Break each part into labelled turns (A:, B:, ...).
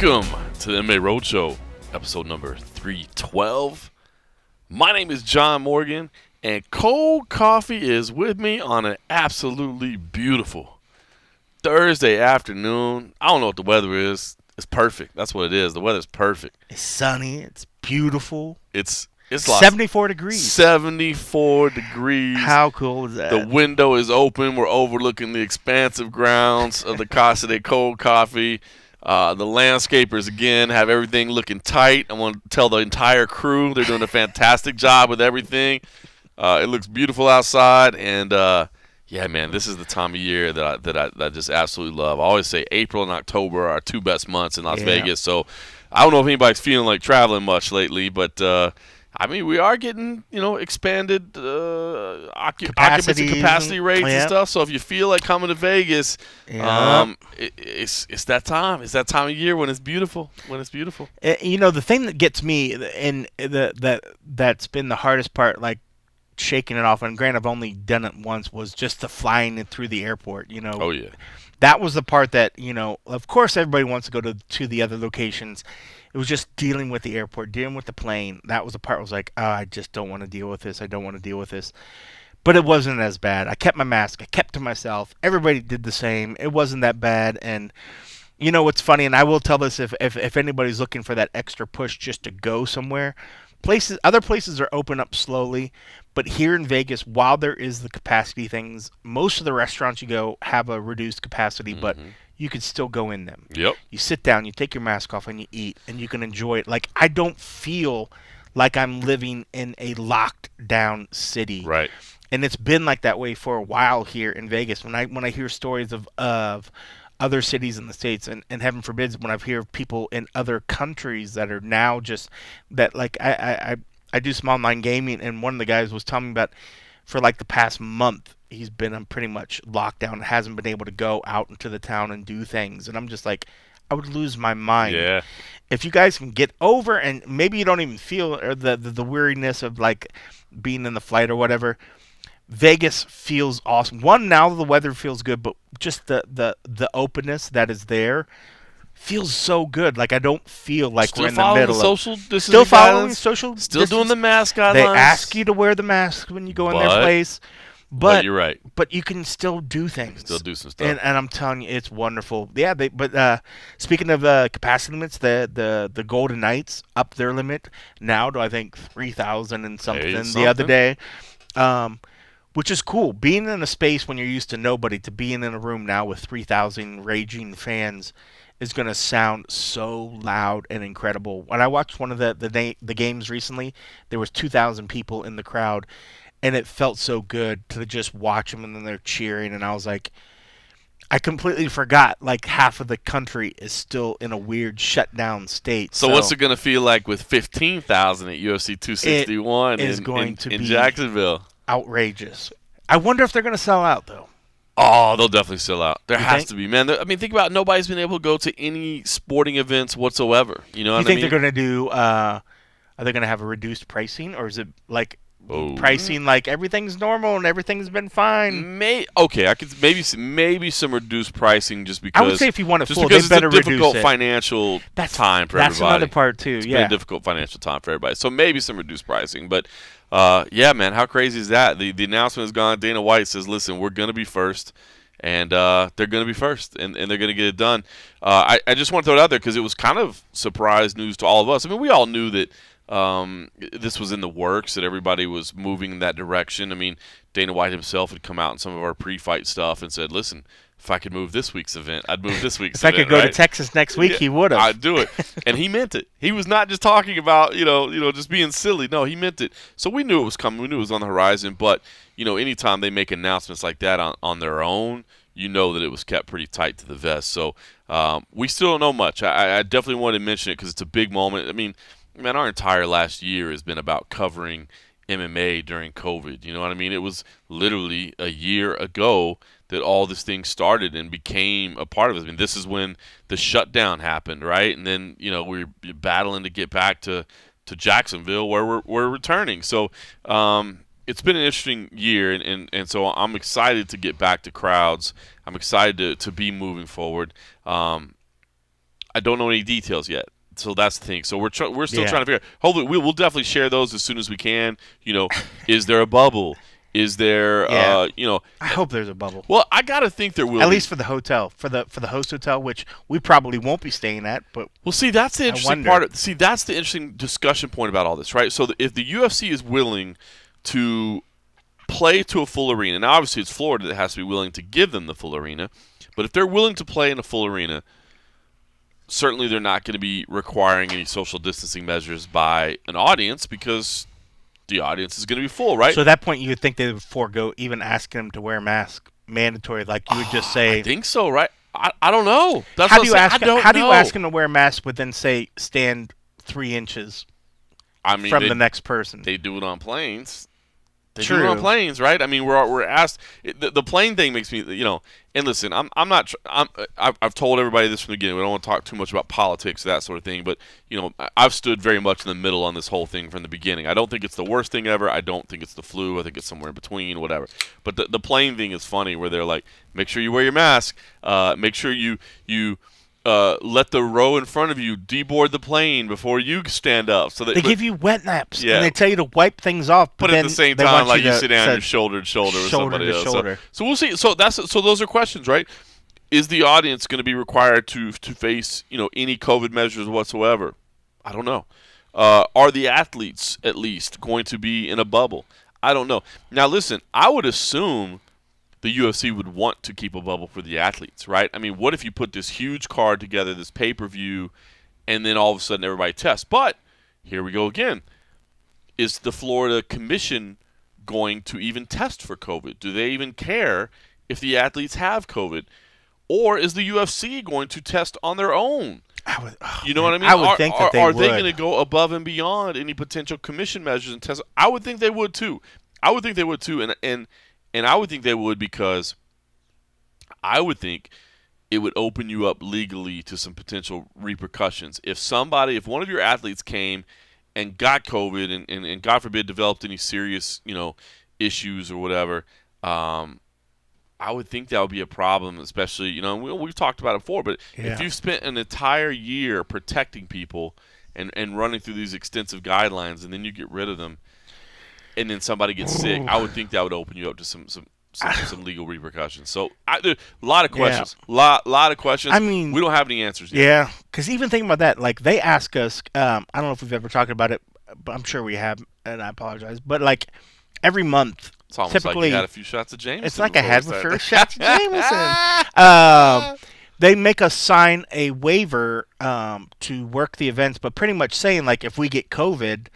A: Welcome to the MMA Roadshow, episode number 312. My name is John Morgan, and cold coffee is with me on an absolutely beautiful Thursday afternoon. I don't know what the weather is. It's perfect. That's what it is. The weather's perfect.
B: It's sunny. It's beautiful.
A: It's
B: 74 degrees.
A: 74 degrees.
B: How cool is that?
A: The window is open. We're overlooking the expansive grounds of the Casa de Cold Coffee. The landscapers, again, have everything looking tight. I want to tell the entire crew they're doing a fantastic job with everything. It looks beautiful outside, and yeah, man, this is the time of year that I just absolutely love. I always say April and October are our two best months in Las Vegas. So I don't know if anybody's feeling like traveling much lately, but I mean, we are getting, expanded occupancy capacity rates and stuff. So if you feel like coming to Vegas, it's that time. It's that time of year when it's beautiful.
B: The thing that gets me, and that's been the hardest part, like shaking it off. And granted, I've only done it once. Was just the flying through the airport.
A: Oh yeah.
B: That was the part that Of course, everybody wants to go to the other locations. It was just dealing with the airport, dealing with the plane. That was the part I was like, I just don't want to deal with this. I don't want to deal with this. But it wasn't as bad. I kept my mask. I kept to myself. Everybody did the same. It wasn't that bad. And what's funny, and I will tell this if anybody's looking for that extra push just to go somewhere, other places are open up slowly. But here in Vegas, while there is the capacity things, most of the restaurants you go have a reduced capacity, but you can still go in them.
A: Yep.
B: You sit down, you take your mask off, and you eat, and you can enjoy it. Like, I don't feel like I'm living in a locked down city.
A: Right.
B: And it's been like that way for a while here in Vegas. When I hear stories of other cities in the States, and heaven forbids, when I hear people in other countries that are now just that, like, I do some online gaming, and one of the guys was telling me about for like the past month, he's been pretty much locked down, hasn't been able to go out into the town and do things. And I'm just like, I would lose my mind.
A: Yeah.
B: If you guys can get over, and maybe you don't even feel the weariness of like being in the flight or whatever, Vegas feels awesome. One, now the weather feels good, but just the openness that is there feels so good. Like, I don't feel like
A: Still
B: we're in the middle of
A: social distancing
B: still following
A: guidelines,
B: social
A: still
B: distance.
A: doing the mask guidelines.
B: They ask you to wear the mask when you go in their place, but
A: you're right.
B: But you can still do things.
A: Still do some stuff.
B: And I'm telling you, it's wonderful. Yeah. Speaking of capacity limits, the Golden Knights upped their limit now to I think 3,000 and something the other day. Which is cool. Being in a space when you're used to nobody, to being in a room now with 3,000 raging fans is going to sound so loud and incredible. When I watched one of the games recently, there was 2,000 people in the crowd, and it felt so good to just watch them, and then they're cheering, and I was like, I completely forgot, like, half of the country is still in a weird shutdown state.
A: So what's it going to feel like with 15,000 at UFC 261 in Jacksonville?
B: Outrageous. I wonder if they're going to sell out, though.
A: Oh, they'll definitely sell out. There has
B: think?
A: to be, man. I mean, think about it. Nobody's been able to go to any sporting events whatsoever. You know what I mean?
B: You think they're going to do, are they going to have a reduced pricing, or is it like pricing like everything's normal and everything's been fine?
A: Okay, I could maybe some reduced pricing just because.
B: I would say if you want it full,
A: because
B: they better
A: it's a difficult
B: reduce it.
A: financial time for everybody.
B: That's another part too.
A: It's been a difficult financial time for everybody. So maybe some reduced pricing, but. Yeah, man, how crazy is that? The announcement is gone. Dana White says, listen, we're going to be first, and they're going to be first, and they're going to get it done. I just want to throw it out there because it was kind of surprise news to all of us. I mean, we all knew that this was in the works, that everybody was moving in that direction. I mean, Dana White himself had come out in some of our pre-fight stuff and said, listen, if I could move this week's event, I'd move this week's event.
B: If I could go to Texas next week, he would have.
A: I'd do it. And he meant it. He was not just talking about, just being silly. No, he meant it. So we knew it was coming. We knew it was on the horizon. But, anytime they make announcements like that on their own, you know that it was kept pretty tight to the vest. So we still don't know much. I definitely wanted to mention it because it's a big moment. I mean, man, our entire last year has been about covering MMA during COVID. You know what I mean? It was literally a year ago that all this thing started and became a part of it. I mean, this is when the shutdown happened, right? And then, we're battling to get back to Jacksonville where we're returning. So it's been an interesting year, and so I'm excited to get back to crowds. I'm excited to be moving forward. I don't know any details yet. So that's the thing. So we're still trying to figure out. Hopefully, we'll definitely share those as soon as we can. Is there a bubble? Is there,
B: I hope there's a bubble.
A: Well, I gotta think there will.
B: At least for the hotel, for the host hotel, which we probably won't be staying at. But
A: well, see, that's the interesting part. That's the interesting discussion point about all this, right? So if the UFC is willing to play to a full arena, now obviously it's Florida that has to be willing to give them the full arena, but if they're willing to play in a full arena, certainly they're not going to be requiring any social distancing measures by an audience because the audience is going to be full, right?
B: So at that point, you would think they would forego even asking them to wear a mask mandatory, like you would just say.
A: I think so, right? I don't know. That's
B: how do you ask them to wear a mask, but then say stand 3 inches from the next person?
A: They do it on planes. They
B: True.
A: do it on planes, right? I mean, we're asked. The plane thing makes me, And listen, I've told everybody this from the beginning. We don't want to talk too much about politics, that sort of thing. But I've stood very much in the middle on this whole thing from the beginning. I don't think it's the worst thing ever. I don't think it's the flu. I think it's somewhere in between, whatever. But the plane thing is funny, where they're like, make sure you wear your mask. Make sure you let the row in front of you deboard the plane before you stand up. So
B: they give you wet naps, and they tell you to wipe things off.
A: But at the same time, like you sit down, you're shoulder to shoulder with somebody else. So we'll see. So those are questions, right? Is the audience going to be required to face any COVID measures whatsoever? I don't know. Are the athletes at least going to be in a bubble? I don't know. Now listen, I would assume the UFC would want to keep a bubble for the athletes, right? I mean, what if you put this huge card together, this pay-per-view, and then all of a sudden everybody tests? But here we go again. Is the Florida Commission going to even test for COVID? Do they even care if the athletes have COVID? Or is the UFC going to test on their own? You know what I mean?
B: I would think that they would.
A: Are they going to go above and beyond any potential commission measures and test? I would think they would too. And I would think they would because I would think it would open you up legally to some potential repercussions. If one of your athletes came and got COVID and God forbid developed any serious, issues or whatever, I would think that would be a problem, especially, we've talked about it before, but if you've spent an entire year protecting people and running through these extensive guidelines and then you get rid of them, and then somebody gets sick, I would think that would open you up to some legal repercussions. So a lot of questions. Lot of questions.
B: I mean,
A: we don't have any answers yet.
B: Yeah, because even thinking about that, like they ask us, I don't know if we've ever talked about it, but I'm sure we have, and I apologize. But like every month,
A: it's almost
B: typically,
A: like you had a few shots of Jameson.
B: It's like I had my first shots of Jameson. They make us sign a waiver to work the events, but pretty much saying like if we get COVID,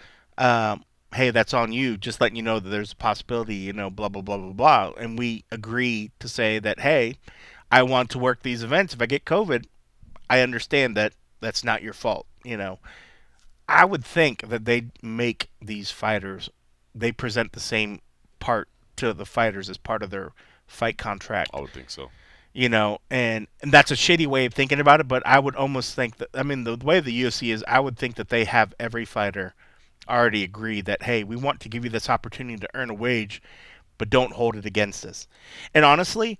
B: hey, that's on you. Just letting you know that there's a possibility, blah, blah, blah, blah, blah. And we agree to say that, hey, I want to work these events. If I get COVID, I understand that that's not your fault. I would think that they make these fighters, they present the same part to the fighters as part of their fight contract.
A: I would think so.
B: And that's a shitty way of thinking about it, but I would almost think that, the way the UFC is, I would think that they have every fighter already agree that, hey, we want to give you this opportunity to earn a wage, but don't hold it against us. And honestly,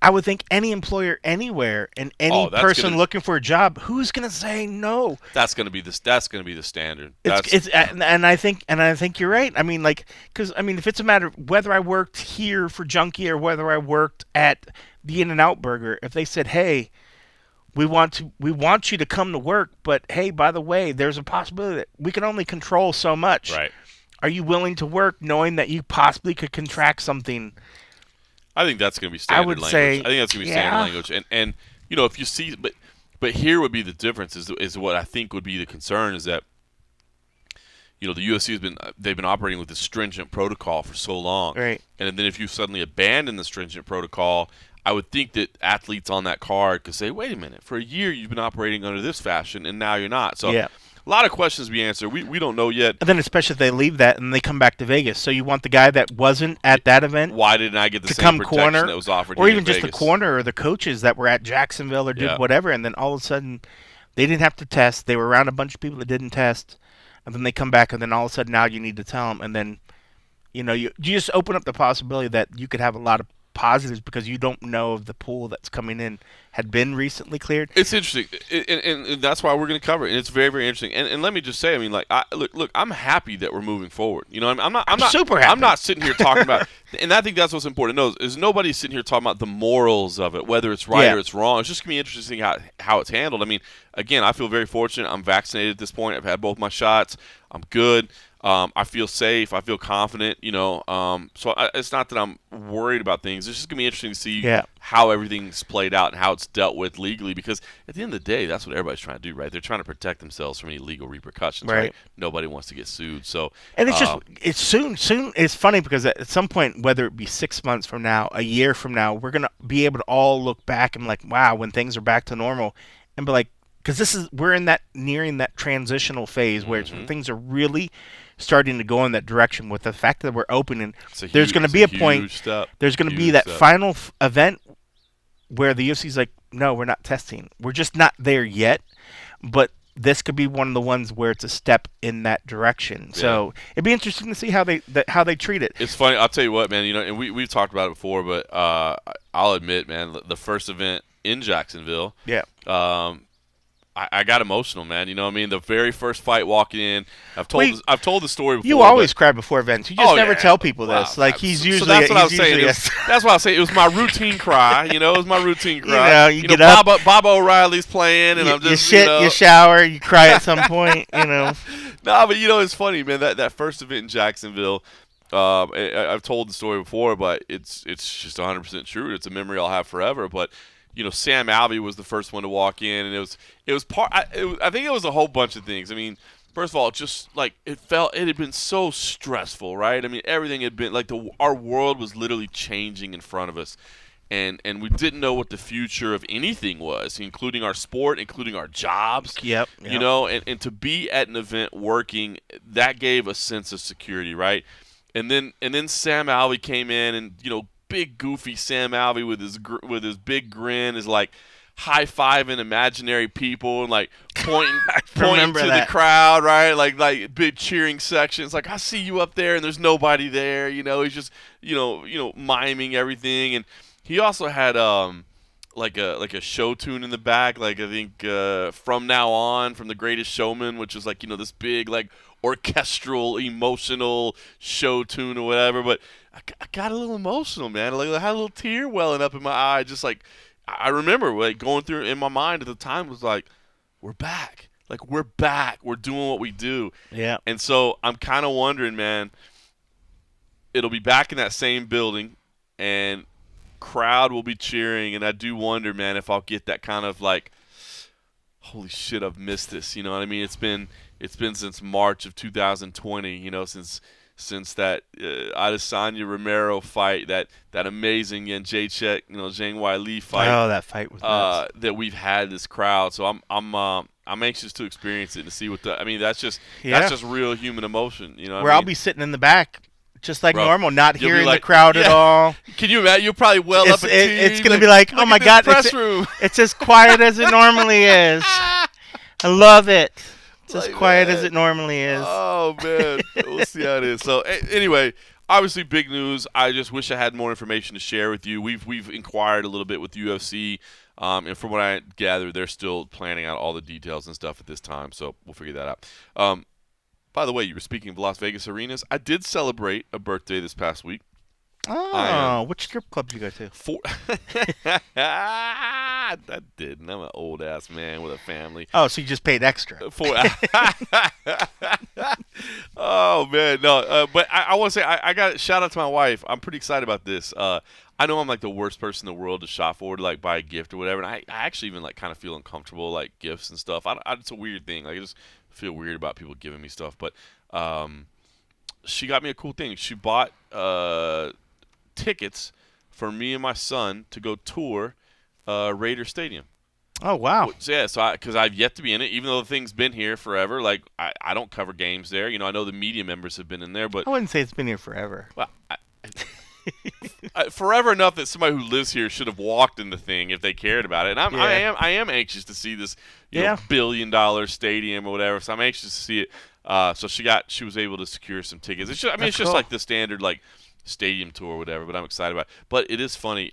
B: I would think any employer anywhere and any person looking for a job, who's going to say no?
A: That's going to be the standard.
B: And I think you're right. Because if it's a matter of whether I worked here for Junkie or whether I worked at the In-N-Out Burger, if they said, hey, we want you to come to work, but hey, by the way, there's a possibility that we can only control so much.
A: Right.
B: Are you willing to work knowing that you possibly could contract something?
A: I think that's going to be standard language. I think that's going to be standard language. And if you see, but here would be the difference is what I think would be the concern is that, the UFC they've been operating with this stringent protocol for so long.
B: Right.
A: And then if you suddenly abandon the stringent protocol, I would think that athletes on that card could say, wait a minute, for a year you've been operating under this fashion and now you're not. So a lot of questions to be answered. We don't know yet.
B: And then especially if they leave that and they come back to Vegas. So you want the guy that wasn't at that event,
A: why didn't I get the same protection that was offered
B: or
A: here
B: even
A: in
B: just
A: Vegas?
B: the corner or the coaches that were at Jacksonville or did whatever, and then all of a sudden they didn't have to test. They were around a bunch of people that didn't test, and then they come back, and then all of a sudden now you need to tell them, and then you just open up the possibility that you could have a lot of positives because you don't know if the pool that's coming in had been recently cleared.
A: It's interesting, and that's why we're going to cover it. And it's very, very interesting. And let me just say, I mean, like, look, I'm happy that we're moving forward. You know, I'm not
B: super happy.
A: I'm not sitting here talking about, and I think that's what's important to know is nobody's sitting here talking about the morals of it, whether it's right or it's wrong. It's just going to be interesting how it's handled. I mean, again, I feel very fortunate. I'm vaccinated at this point. I've had both my shots. I'm good. I feel safe. I feel confident, you know. So it's not that I'm worried about things. It's just going to be interesting to see how everything's played out and how it's dealt with legally because at the end of the day, that's what everybody's trying to do, right? They're trying to protect themselves from any legal repercussions, right? Nobody wants to get sued. So
B: and it's soon. It's funny because at some point, whether it be 6 months from now, a year from now, we're going to be able to all look back and be like, wow, when things are back to normal and be like, because we're nearing that transitional phase where things are really starting to go in that direction with the fact that we're open and there's going to be a point there's going to be that final event where the UFC's like, no, we're not testing, we're just not there yet, but this could be one of the ones where it's a step in that direction. So it'd be interesting to see how they treat it.
A: It's funny, I'll tell you what, man, you know, and we've talked about it before, but I'll admit, man, the first event in Jacksonville, I got emotional, man. You know what I mean? The very first fight walking in, I've told the story before.
B: You always cry before events. You just never tell people this. Like he's usually.
A: So that's what I was saying. That's why I say it was my routine cry. You know, it was my routine cry.
B: You get up.
A: Bob O'Reilly's playing, and I'm just.
B: You shit. You shower. You cry at some point. You know.
A: No, but you know it's funny, man. That first event in Jacksonville. I've told the story before, but it's just 100% true. It's a memory I'll have forever. But. You know, Sam Alvey was the first one to walk in, and it was part. I think it was a whole bunch of things. I mean, first of all, just like it had been so stressful, right? I mean, everything had been like our world was literally changing in front of us, and we didn't know what the future of anything was, including our sport, including our jobs.
B: Yep.
A: You know, and to be at an event working, that gave a sense of security, right? And then Sam Alvey came in, and you know. Big goofy Sam Alvey with his big grin is like high-fiving imaginary people and like pointing to the crowd, right? Like big cheering sections. Like I see you up there and there's nobody there. You know, he's just you know miming everything. And he also had like a show tune in the back. Like I think From Now On from The Greatest Showman, which is like you know this big like orchestral emotional show tune or whatever. But I got a little emotional, man. Like I had a little tear welling up in my eye. Just like I remember, like going through in my mind at the time was like, we're back. Like we're back. We're doing what we do.
B: Yeah.
A: And so I'm kind of wondering, man. It'll be back in that same building, and crowd will be cheering. And I do wonder, man, if I'll get that kind of like, holy shit, I've missed this. You know what I mean? It's been since March of 2020. You know, since that Adesanya Romero fight, that amazing Jacek, you know, Zhang Weili fight.
B: Oh, that fight was nuts.
A: That we've had this crowd. So I'm anxious to experience it and to see what that's just real human emotion. You know,
B: I'll be sitting in the back. Just like normal, not hearing the crowd at all.
A: Can you imagine? You'll probably well up a team.
B: It's going to be like, oh my God, it's as quiet as it normally is. I love it. It's as quiet as it normally is.
A: Oh, man. We'll see how it is. So, anyway, obviously big news. I just wish I had more information to share with you. We've inquired a little bit with the UFC, and from what I gather, they're still planning out all the details and stuff at this time, so we'll figure that out. By the way, you were speaking of Las Vegas arenas. I did celebrate a birthday this past week.
B: Oh, which strip club did you go to?
A: I didn't. I'm an old-ass man with a family.
B: Oh, so you just paid extra.
A: Oh, man. No, but I want to say I got shout out to my wife. I'm pretty excited about this. I know I'm like the worst person in the world to shop for, to like buy a gift or whatever. And I actually even like kind of feel uncomfortable like gifts and stuff. It's a weird thing. Like I just feel weird about people giving me stuff. But she got me a cool thing. She bought tickets for me and my son to go tour Raider Stadium.
B: Oh, wow.
A: Yeah, so because I've yet to be in it, even though the thing's been here forever. Like, I don't cover games there. You know, I know the media members have been in there, but
B: I wouldn't say it's been here forever.
A: Well, forever enough that somebody who lives here should have walked in the thing if they cared about it. And I am anxious to see this, you know, $1 billion stadium or whatever. So I'm anxious to see it. So she was able to secure some tickets. It's just, I mean, it's
B: That's
A: just
B: cool.
A: like the standard like stadium tour or whatever. But I'm excited about it. But it is funny.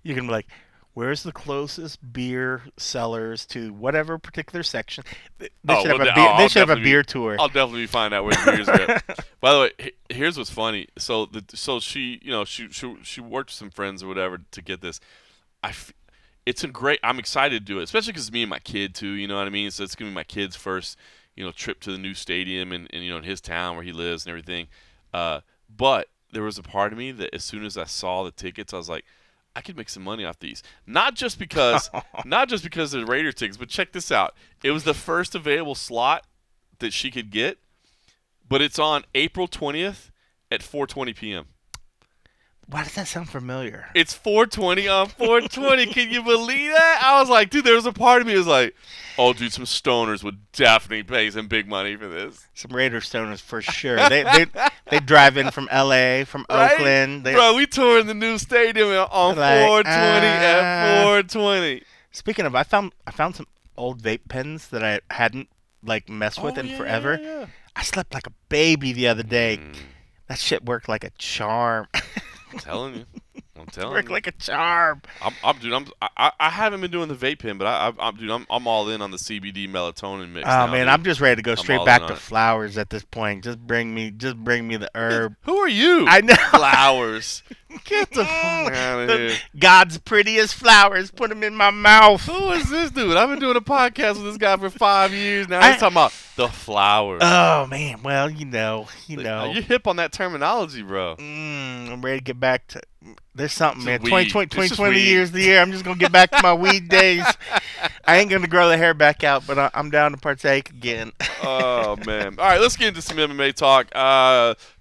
B: You can be like, where's the closest beer sellers to whatever particular section? They should have a beer. They should have a beer tour.
A: I'll definitely find out where the beers are at. By the way, here's what's funny. So she she worked with some friends or whatever to get this. It's a great. I'm excited to do it, especially because it's me and my kid too. You know what I mean? So it's gonna be my kid's first trip to the new stadium and in his town where he lives and everything. But there was a part of me that as soon as I saw the tickets, I was like, I could make some money off these. Not just because they're Raider tickets, but check this out. It was the first available slot that she could get, but it's on April 20th at 4:20 p.m.
B: Why does that sound familiar?
A: It's 4:20 on 4:20. Can you believe that? I was like, dude, there was a part of me that was like, oh, dude, some stoners would definitely pay some big money for this.
B: Some Raider stoners for sure. They drive in from L.A., from
A: right?
B: Oakland.
A: Bro, we touring the new stadium on 4:20 at 4:20.
B: Speaking of, I found some old vape pens that I hadn't messed with in forever.
A: Yeah.
B: I slept like a baby the other day. That shit worked like a charm.
A: I'm telling you.
B: Worked like a charm.
A: I haven't been doing the vape pen, but I'm all in on the CBD melatonin mix.
B: Oh
A: now,
B: man,
A: dude.
B: I'm just ready to go straight back to flowers at this point. Just bring me the herb.
A: Who are you?
B: I know.
A: Flowers. Get the fuck out of here.
B: God's prettiest flowers. Put them in my mouth.
A: Who is this dude? I've been doing a podcast with this guy for 5 years now. He's talking about the flowers.
B: Oh man, well you know.
A: You're hip on that terminology, bro.
B: I'm ready to get back to. There's something, man. 20 years the year. I'm just going to get back to my weed days. I ain't going to grow the hair back out, but I'm down to partake again.
A: Oh, man. All right, let's get into some MMA talk.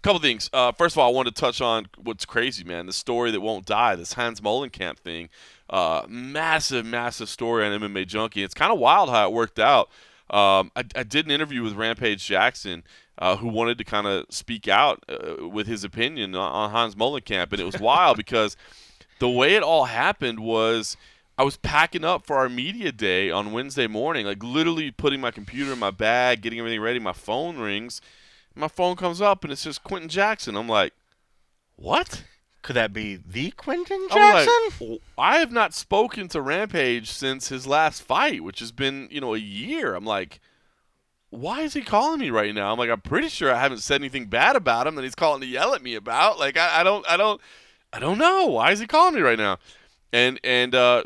A: Couple things. First of all, I wanted to touch on what's crazy, man. The story that won't die, this Hans Molenkamp thing. Massive story on MMA Junkie. It's kind of wild how it worked out. I did an interview with Rampage Jackson, who wanted to kind of speak out with his opinion on Hans Molenkamp. And it was wild because the way it all happened was I was packing up for our media day on Wednesday morning, like literally putting my computer in my bag, getting everything ready. My phone rings. My phone comes up, and it's just Quentin Jackson. I'm like, what?
B: Could that be the Quentin Jackson?
A: Like, I have not spoken to Rampage since his last fight, which has been, a year. I'm like, why is he calling me right now? I'm like, I'm pretty sure I haven't said anything bad about him that he's calling to yell at me about. Like, I don't know. Why is he calling me right now? And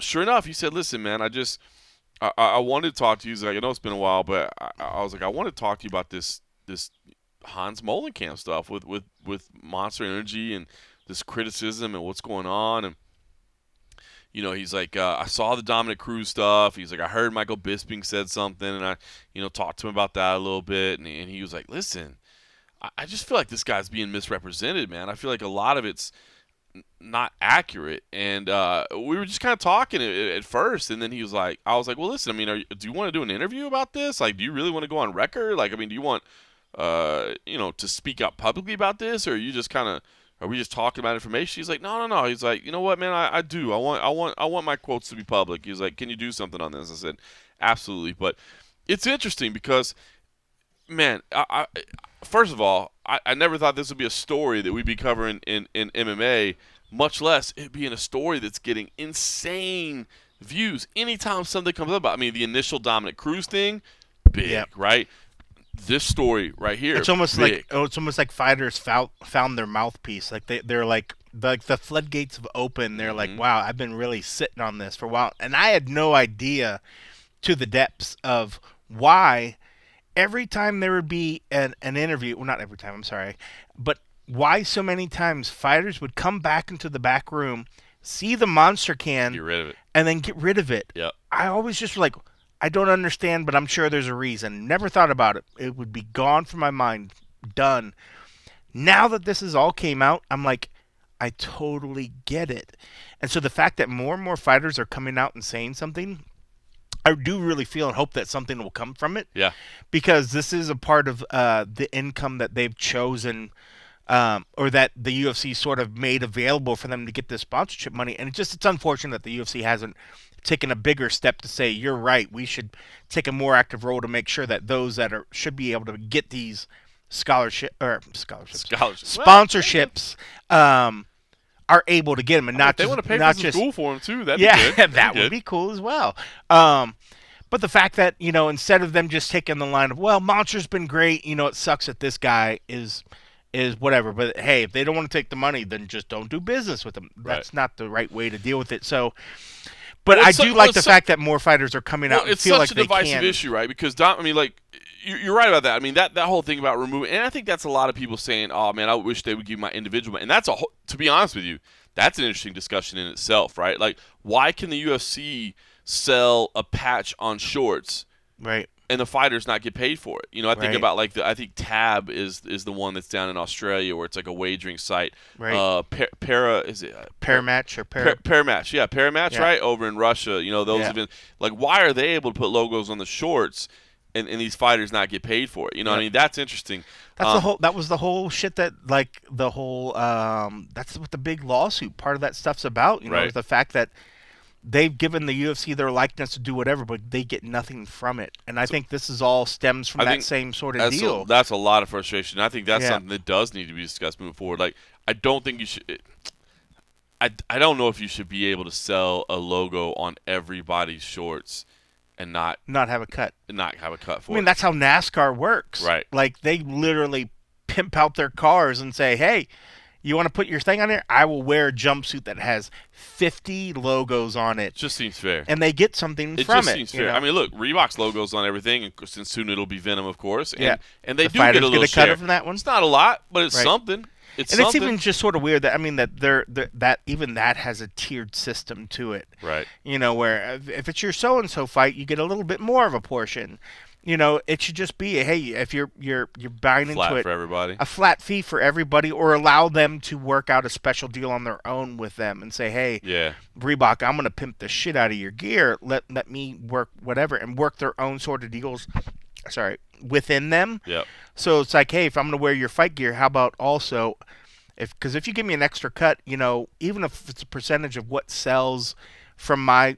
A: sure enough, he said, listen, man, I wanted to talk to you. He's like, I know it's been a while, but I was like, I want to talk to you about this Hans Molenkamp stuff with Monster Energy and this criticism and what's going on. And he's like, I saw the Dominic Cruz stuff. He's like, I heard Michael Bisping said something, and I talked to him about that a little bit. And he was like, listen, I just feel like this guy's being misrepresented, man. I feel like a lot of it's not accurate. And we were just kind of talking at first, and then he was like, I was like, well, listen, I mean, do you want to do an interview about this? Like, do you really want to go on record? Like, I mean, do you want to speak out publicly about this, or are you just kind of, are we just talking about information? He's like, no. He's like, you know what, man, I do. I want my quotes to be public. He's like, can you do something on this? I said, absolutely. But it's interesting because, man, I first of all, I never thought this would be a story that we'd be covering in MMA, much less it being a story that's getting insane views anytime something comes up. I mean, the initial Dominic Cruz thing, big, right? This story right here,
B: it's almost like fighters found their mouthpiece. Like they're like the floodgates have opened. They're like, wow, I've been really sitting on this for a while, and I had no idea to the depths of why every time there would be an interview. Well, not every time. I'm sorry, but why so many times fighters would come back into the back room, see the monster can,
A: get rid of it,
B: and then get rid of it.
A: Yeah,
B: I always just like, I don't understand, but I'm sure there's a reason. Never thought about it. It would be gone from my mind. Done. Now that this has all came out, I'm like, I totally get it. And so the fact that more and more fighters are coming out and saying something, I do really feel and hope that something will come from it.
A: Yeah.
B: Because this is a part of the income that they've chosen, or that the UFC sort of made available for them to get this sponsorship money. And it's unfortunate that the UFC hasn't taken a bigger step to say, you're right, we should take a more active role to make sure that those that should be able to get these sponsorships are able to get them, and not
A: they
B: just
A: want to pay
B: not
A: for some
B: just
A: school for them too. That'd
B: be
A: good.
B: That would be cool as well. But the fact that, instead of them just taking the line of, well, Monster's been great, it sucks that this guy is whatever. But hey, if they don't want to take the money, then just don't do business with them. That's not the right way to deal with it. So, but I do like the fact that more fighters are coming out and feel like they can.
A: It's such a divisive issue, right? Because you're right about that. I mean, that whole thing about removing, and I think that's a lot of people saying, "Oh man, I wish they would give my individual." And that's to be honest with you, that's an interesting discussion in itself, right? Like, why can the UFC sell a patch on shorts,
B: right,
A: and the fighters not get paid for it? I think about I think Tab is the one that's down in Australia where it's like a wagering site.
B: Right.
A: Paramatch,
B: yeah.
A: right, over in Russia. Those have been like, why are they able to put logos on the shorts and these fighters not get paid for it? I mean, that's interesting.
B: That was the whole shit that that's what the big lawsuit part of that stuff's about. Is the fact that they've given the UFC their likeness to do whatever, but they get nothing from it. And I think this is all stems from that same sort of deal.
A: That's a lot of frustration. I think that's something that does need to be discussed moving forward. Like, I don't think you should. I don't know if you should be able to sell a logo on everybody's shorts and not
B: have a cut.
A: Not have a cut for it.
B: I mean, that's how NASCAR works.
A: Right.
B: Like, they literally pimp out their cars and say, hey, you want to put your thing on here? I will wear a jumpsuit that has 50 logos on it.
A: Just seems fair.
B: And they get something from it.
A: It just seems fair. I mean, look, Reebok's logo's on everything, and soon it'll be Venom, of course. And, and they do get a little share.
B: Cut from that one?
A: It's not a lot, but it's something.
B: It's even just sort of weird that that even that has a tiered system to it.
A: Right.
B: Where if it's your so and so fight, you get a little bit more of a portion. It should just be if you're buying into it,
A: for everybody,
B: a flat fee for everybody, or allow them to work out a special deal on their own with them and say, hey, Reebok, I'm gonna pimp the shit out of your gear. Let me work whatever and work their own sort of deals. Within them.
A: Yep.
B: So it's like, hey, if I'm gonna wear your fight gear, how about also, because if you give me an extra cut, even if it's a percentage of what sells from my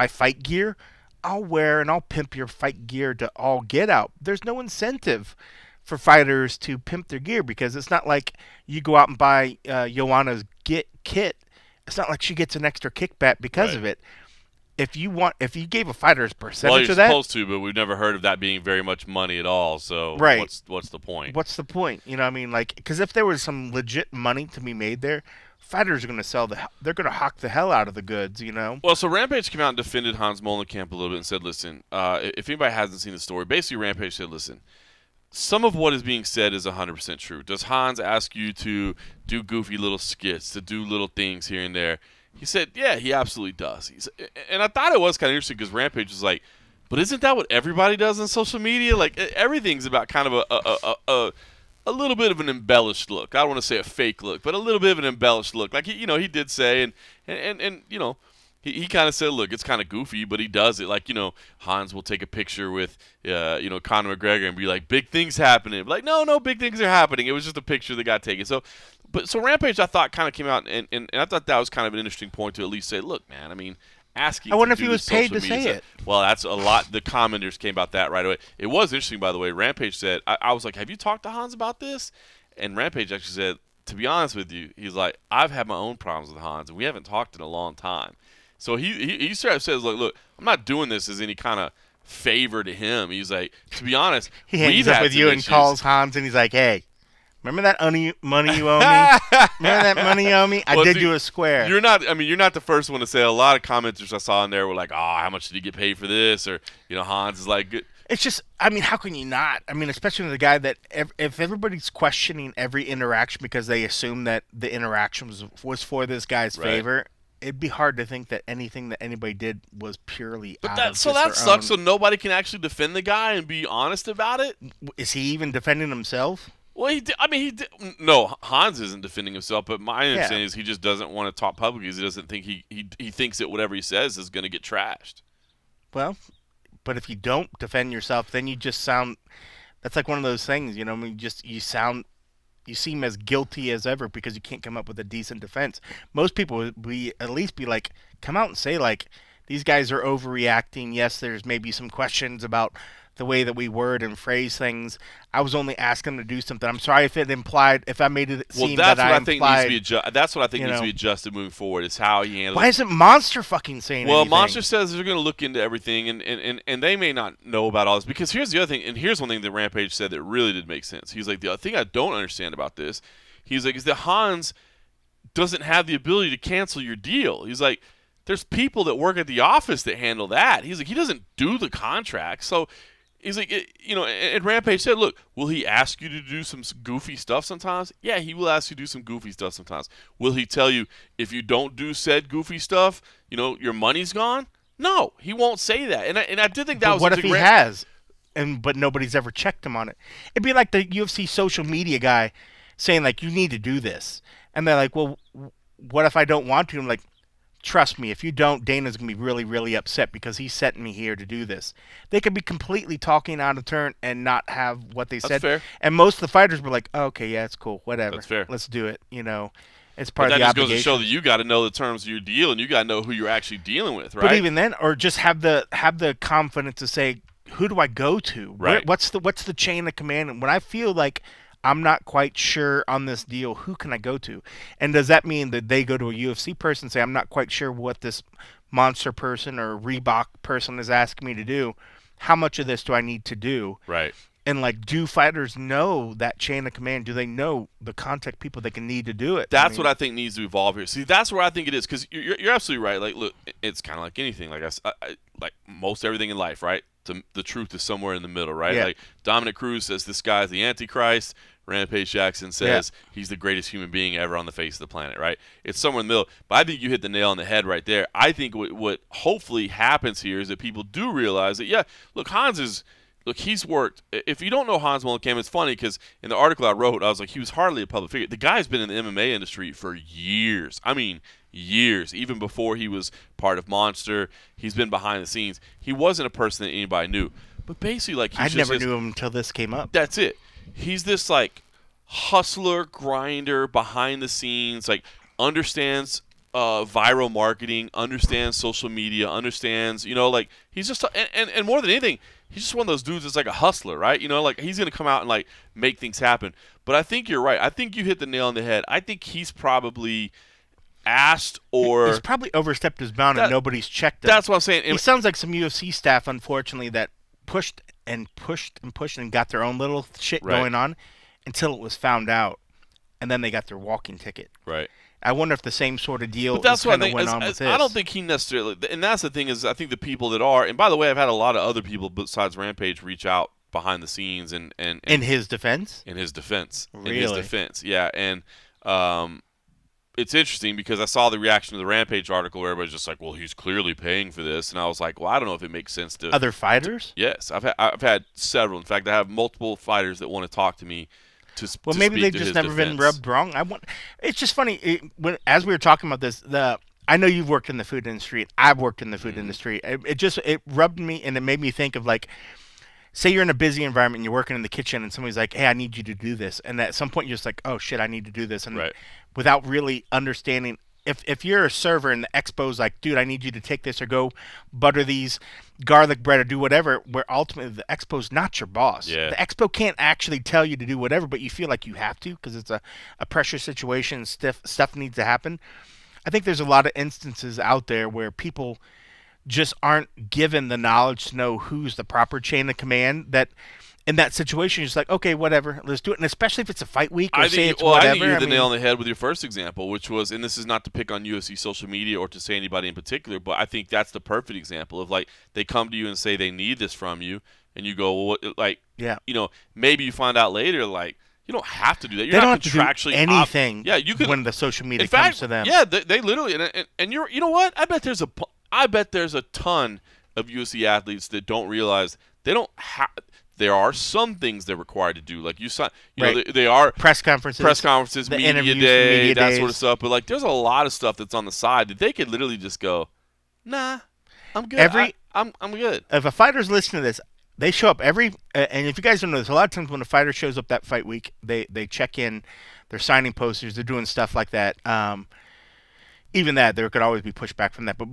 B: fight gear, I'll wear and I'll pimp your fight gear to all get out. There's no incentive for fighters to pimp their gear because it's not like you go out and buy Joanna's kit. It's not like she gets an extra kickback because of it. If you gave a fighter a percentage of that,
A: you're supposed to, but we've never heard of that being very much money at all. So what's the point?
B: What's the point? I mean, because if there was some legit money to be made there, fighters are going to they're going to hawk the hell out of the goods,
A: Well, so Rampage came out and defended Hans Molenkamp a little bit and said, listen, if anybody hasn't seen the story, basically Rampage said, listen, some of what is being said is 100% true. Does Hans ask you to do goofy little skits, to do little things here and there? He said, yeah, he absolutely does. And I thought it was kind of interesting because Rampage was like, but isn't that what everybody does on social media? Like, everything's about kind of a little bit of an embellished look. I don't want to say a fake look, but a little bit of an embellished look. Like, he did say, and he kind of said, look, it's kind of goofy, but he does it. Like, Hans will take a picture with, Conor McGregor and be like, big things happening. Like, no, big things are happening. It was just a picture that got taken. So Rampage, I thought, kind of came out, and I thought that was kind of an interesting point to at least say, look, man, I mean, asking.
B: I wonder if he was paid to say it.
A: Well, that's a lot. The commenters came about that right away. It was interesting, by the way. Rampage said, I was like, have you talked to Hans about this? And Rampage actually said, to be honest with you, he's like, I've had my own problems with Hans, and we haven't talked in a long time. So he straight up says, like, look, I'm not doing this as any kind of favor to him. He's like, to be honest,
B: he hangs up with you and calls Hans, and he's like, hey, remember that money you owe me? Remember that money you owe me? I did you a square.
A: You're not the first one to say. A lot of commenters I saw in there were like, oh, how much did he get paid for this? Or, Hans is like, good.
B: It's just, I mean, how can you not? I mean, especially with a guy that if everybody's questioning every interaction because they assume that the interaction was for this guy's favor, it'd be hard to think that anything that anybody did was purely out of
A: that sucks.
B: own.
A: So nobody can actually defend the guy and be honest about it?
B: Is he even defending himself?
A: Well, he did. No, Hans isn't defending himself, but my understanding is he just doesn't want to talk publicly because he doesn't think he thinks that whatever he says is going to get trashed.
B: Well, but if you don't defend yourself, then you just sound. That's like one of those things, I mean, you sound you seem as guilty as ever because you can't come up with a decent defense. Most people would at least be like, come out and say, like, these guys are overreacting. Yes, there's maybe some questions about the way that we word and phrase things. I was only asking them to do something. I'm sorry if I made it seem that I implied.
A: That's what I think needs to be adjusted moving forward. Is how he handles.
B: Why isn't Monster fucking saying anything?
A: Well, Monster says they're going to look into everything, and they may not know about all this. Because here's the other thing, and here's one thing that Rampage said that really did make sense. He's like, the thing I don't understand about this, he's like, is that Hans doesn't have the ability to cancel your deal. He's like, there's people that work at the office that handle that. He's like, he doesn't do the contract, so. He's like, and Rampage said, look, will he ask you to do some goofy stuff sometimes? Yeah, he will ask you to do some goofy stuff sometimes. Will he tell you, if you don't do said goofy stuff, your money's gone? No, he won't say that. And I did think that was
B: what if he has, but nobody's ever checked him on it? It'd be like the UFC social media guy saying, like, you need to do this. And they're like, well, what if I don't want to? I'm like, trust me, if you don't, Dana's going to be really, really upset because he's setting me here to do this. They could be completely talking out of turn and not have what they said.
A: That's fair.
B: And most of the fighters were like, oh, okay, yeah, it's cool, whatever.
A: That's fair.
B: Let's do it. It's part of the obligation.
A: That just goes to show that you got to know the terms of your deal and you got to know who you're actually dealing with, right?
B: But even then, or just have the confidence to say, who do I go to?
A: Right.
B: What's the chain of command? And when I feel like I'm not quite sure on this deal, who can I go to? And does that mean that they go to a UFC person and say, I'm not quite sure what this Monster person or Reebok person is asking me to do? How much of this do I need to do?
A: Right.
B: And, like, do fighters know that chain of command? Do they know the contact people that can need to do it?
A: That's what I think needs to evolve here. See, that's where I think it is, because you're absolutely right. Like, look, it's kind of like anything. Like like most everything in life, right? The truth is somewhere in the middle, right?
B: Yeah.
A: Like Dominic Cruz says this guy's the Antichrist. Rampage Jackson says he's the greatest human being ever on the face of the planet, right? It's somewhere in the middle. But I think you hit the nail on the head right there. I think what hopefully happens here is that people do realize that, yeah, look, he's worked. If you don't know Hans Mullenkamp, it's funny because in the article I wrote, I was like, he was hardly a public figure. The guy's been in the MMA industry for years. I mean, years. Even before he was part of Monster, he's been behind the scenes. He wasn't a person that anybody knew. But basically, like,
B: I never knew him until this came up.
A: That's it. He's this, like, hustler, grinder, behind the scenes, like, understands viral marketing, understands social media, understands, like, he's just, and more than anything, he's just one of those dudes that's like a hustler, right? Like, he's going to come out and, like, make things happen. But I think you're right. I think you hit the nail on the head. I think he's probably asked or...
B: He's probably overstepped his bound and nobody's checked him.
A: That's what I'm saying.
B: He sounds like some UFC staff, unfortunately, that pushed and got their own little shit going on until it was found out. And then they got their walking ticket.
A: Right.
B: I wonder if the same sort of deal
A: went on with
B: this.
A: I don't think he necessarily, and that's the thing is, I think the people that are, and by the way, I've had a lot of other people besides Rampage reach out behind the scenes and
B: in his defense.
A: In his defense,
B: really?
A: In his defense, yeah. And it's interesting because I saw the reaction to the Rampage article where everybody's just like, "Well, he's clearly paying for this," and I was like, "Well, I don't know if it makes sense to
B: other fighters."
A: Yes, I've had several. In fact, I have multiple fighters that want to talk to me.
B: Well, maybe they've just never been rubbed wrong. It's just funny. As we were talking about this, I know you've worked in the food industry. And I've worked in the food industry. It rubbed me, and it made me think of, like, say you're in a busy environment and you're working in the kitchen, and somebody's like, "Hey, I need you to do this," and at some point you're just like, "Oh shit, I need to do this," and without really understanding. If you're a server and the expo's like, dude, I need you to take this or go butter these garlic bread or do whatever, where ultimately the expo's not your boss.
A: Yeah.
B: The expo can't actually tell you to do whatever, but you feel like you have to because it's a pressure situation and stuff needs to happen. I think there's a lot of instances out there where people just aren't given the knowledge to know who's the proper chain of command that in that situation, you're just like, okay, whatever, let's do it. And especially if it's a fight week or
A: I
B: think
A: you hit the nail on the head with your first example, which was, and this is not to pick on UFC social media or to say anybody in particular, but I think that's the perfect example of, like, they come to you and say they need this from you, and you go, well, what, like, maybe you find out later, like, you don't have to do that. You're not contractually
B: do anything.
A: You can,
B: when the social media comes to them.
A: Yeah, they literally, and you know what? I bet there's a ton of UFC athletes that don't realize they don't have. There are some things they're required to do, like you know, they are
B: press conferences,
A: media day, that sort of stuff. But, like, there's a lot of stuff that's on the side that they could literally just go, "Nah, I'm good. I'm good."
B: If a fighter's listening to this, they show up and if you guys don't know this, a lot of times when a fighter shows up that fight week, they check in, they're signing posters, they're doing stuff like that. Even that, there could always be pushback from that, but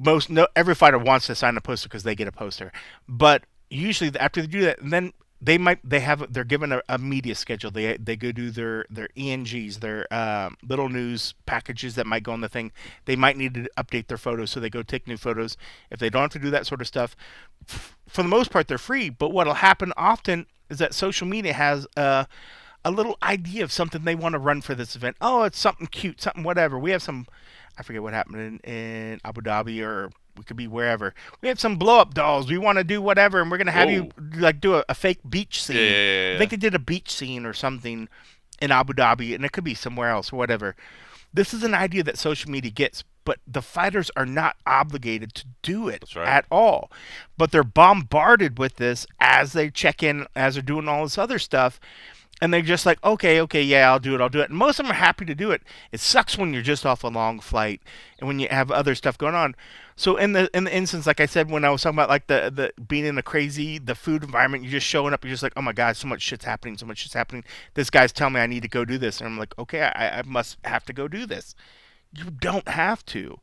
B: every fighter wants to sign a poster because they get a poster. But usually after they do that, and then they're given a media schedule. They go do their ENGs, their little news packages that might go on the thing. They might need to update their photos, so they go take new photos. If they don't have to do that sort of stuff, for the most part, they're free. But what'll happen often is that social media has a little idea of something they want to run for this event. Oh, it's something cute, something whatever. We have some, I forget what happened in Abu Dhabi, or we could be wherever. We have some blow-up dolls. We want to do whatever, and we're going to have you like do a fake beach scene.
A: Yeah.
B: I think they did a beach scene or something in Abu Dhabi, and it could be somewhere else or whatever. This is an idea that social media gets, but the fighters are not obligated to do it at all. But they're bombarded with this as they check in, as they're doing all this other stuff. And they're just like, okay, yeah, I'll do it. And most of them are happy to do it. It sucks when you're just off a long flight and when you have other stuff going on. So in the instance, like I said, when I was talking about like the being in the food environment, you're just showing up, you're just like, oh my God, so much shit's happening. This guy's telling me I need to go do this. And I'm like, okay, I must have to go do this. You don't have to.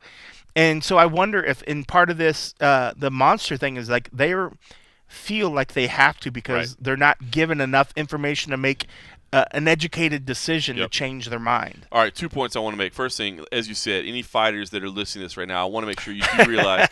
B: And so I wonder if in part of this, the monster thing is like feel like they have to because they're not given enough information to make an educated decision to change their mind.
A: All right, 2 points I want to make. First thing, as you said, any fighters that are listening to this right now, I want to make sure you do realize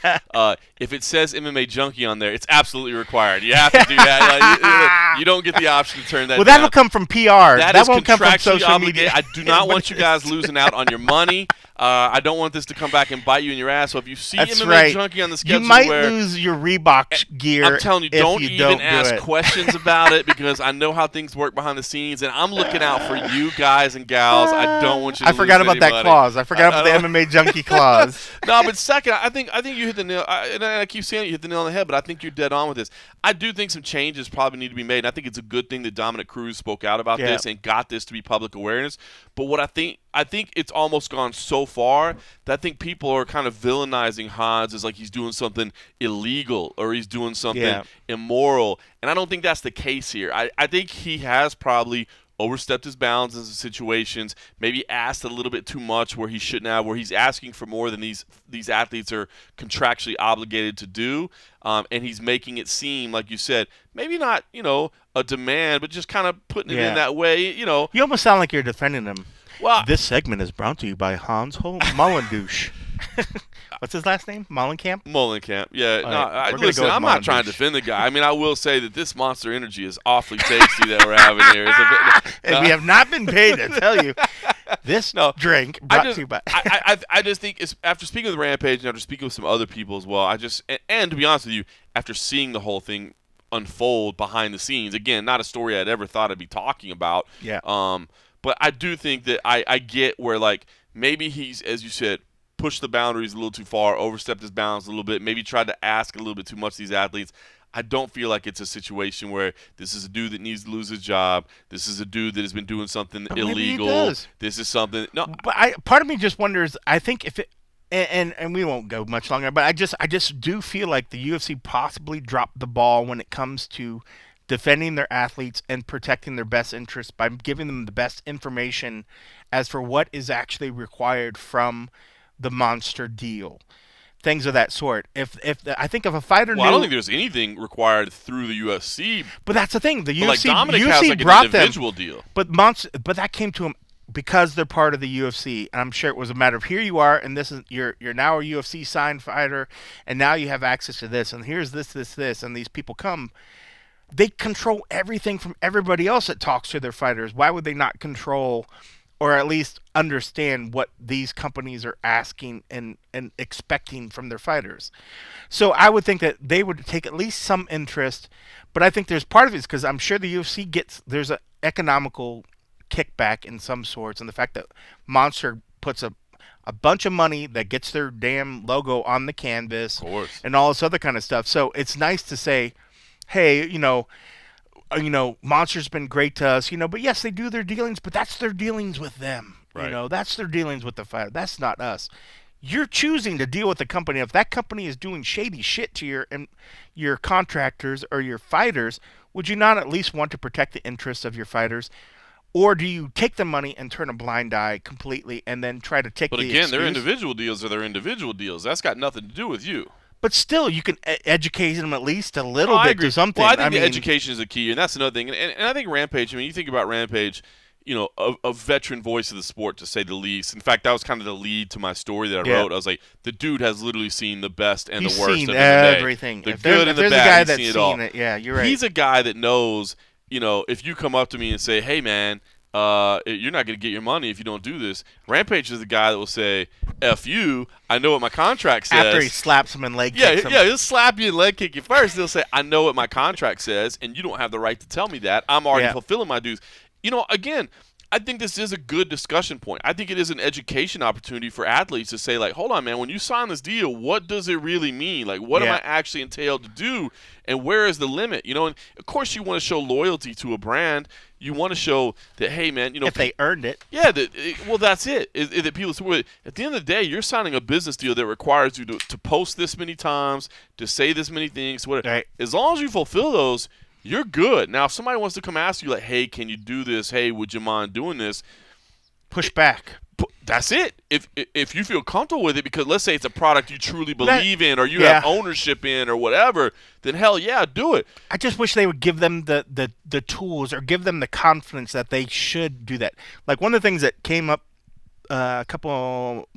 A: if it says MMA Junkie on there, it's absolutely required. You have to do that. You don't get the option to turn that down.
B: That'll come from PR. That won't come from social
A: obligated.
B: media.
A: I do not want you guys losing out on your money. I don't want this to come back and bite you in your ass. So if you see MMA Junkie on the schedule,
B: you might lose your Reebok gear.
A: I'm telling you, don't even
B: ask
A: questions about it because I know how things work behind the scenes, and I'm looking out for you guys and gals. I don't want you to
B: I forgot
A: lose
B: about that clause. I forgot about the MMA Junkie clause.
A: No, but second, I think you hit the nail. And I keep saying you hit the nail on the head, but I think you're dead on with this. I do think some changes probably need to be made, and I think it's a good thing that Dominic Cruz spoke out about this and got this to be public awareness. But what I think it's almost gone so far that I think people are kind of villainizing Hans as like he's doing something illegal or he's doing something immoral. And I don't think that's the case here. I think he has probably overstepped his bounds in some situations, maybe asked a little bit too much where he shouldn't have, where he's asking for more than these athletes are contractually obligated to do. And he's making it seem, like you said, maybe not, a demand, but just kind of putting it in that way,
B: You almost sound like you're defending him. Well, this segment is brought to you by Hans Mollendouche. What's his last name? Mollenkamp?
A: Mollenkamp. Yeah. Listen, I'm not trying to defend the guy. I mean, I will say that this Monster Energy is awfully tasty that we're having here.
B: And we have not been paid, I tell you. This drink brought to you by...
A: I just think, after speaking with Rampage and after speaking with some other people as well, and to be honest with you, after seeing the whole thing unfold behind the scenes, again, not a story I'd ever thought I'd be talking about.
B: Yeah.
A: But I do think that I get where, like, maybe he's, as you said, pushed the boundaries a little too far, overstepped his bounds a little bit, maybe tried to ask a little bit too much of these athletes. I don't feel like it's a situation where this is a dude that needs to lose his job. This is a dude that has been doing something illegal. This is something. No,
B: but part of me just wonders. I think if it, and we won't go much longer. But I just do feel like the UFC possibly dropped the ball when it comes to defending their athletes and protecting their best interests by giving them the best information as for what is actually required from the monster deal. Things of that sort. I think if a fighter knew,
A: I don't think there's anything required through the UFC.
B: But that's the thing. The UFC,
A: like Dominic
B: UFC
A: has like
B: brought
A: an individual deal.
B: But that came to him because they're part of the UFC. And I'm sure it was a matter of here you are, and this is you're now a UFC signed fighter, and now you have access to this, and here's this, and these people come. They control everything from everybody else that talks to their fighters. Why would they not control, or at least understand what these companies are asking and expecting from their fighters? So I would think that they would take at least some interest, but I think there's part of it because I'm sure the UFC there's an economical kickback in some sorts, and the fact that Monster puts a bunch of money that gets their damn logo on the canvas and all this other kind of stuff. So it's nice to say, hey, Monster's been great to us, but yes, they do their dealings, but that's their dealings with them.
A: Right.
B: That's their dealings with the fighter. That's not us. you're choosing to deal with the company. If that company is doing shady shit to your contractors or your fighters, would you not at least want to protect the interests of your fighters? Or do you take the money and turn a blind eye completely and then try to take
A: But
B: the
A: again,
B: excuse?
A: their individual deals are their individual deals. That's got nothing to do with you.
B: But still, you can educate them at least a little bit
A: agree.
B: to something.
A: Well, I think the education is the key, and that's another thing. And I think Rampage, I mean, you think about Rampage, you know, a veteran voice of the sport, to say the least. In fact, that was kind of the lead to my story that I wrote. I was like, the dude has literally seen the best and
B: He's
A: the worst
B: seen
A: of MMA.
B: everything.
A: The
B: if
A: good and the
B: there's
A: bad,
B: a guy
A: he's
B: that's
A: seen it
B: seen
A: all.
B: it, yeah, you're right.
A: He's a guy that knows, you know, if you come up to me and say, hey, man, you're not going to get your money if you don't do this. Rampage is the guy that will say, F you, I know what my contract says.
B: After he slaps him and leg kicks him.
A: Yeah, he'll slap you and leg kick you first. He'll say, I know what my contract says, and you don't have the right to tell me that. I'm already fulfilling my dues. You know, again, I think this is a good discussion point. I think it is an education opportunity for athletes to say, like, hold on, man, when you sign this deal, what does it really mean? Like, what am I actually entailed to do, and where is the limit? You know, and of course you want to show loyalty to a brand. You want to show that, hey, man, you know,
B: if they earned it.
A: Yeah, well, that's it. That people, at the end of the day, you're signing a business deal that requires you to post this many times, to say this many things.
B: Right.
A: As long as you fulfill those, you're good. Now, if somebody wants to come ask you, like, hey, can you do this? Hey, would you mind doing this?
B: Push back.
A: That's it. If you feel comfortable with it, because let's say it's a product you truly believe in, or you have ownership in, or whatever, then hell yeah, do it.
B: I just wish they would give them the tools, or give them the confidence that they should do that. Like, one of the things that came up a couple,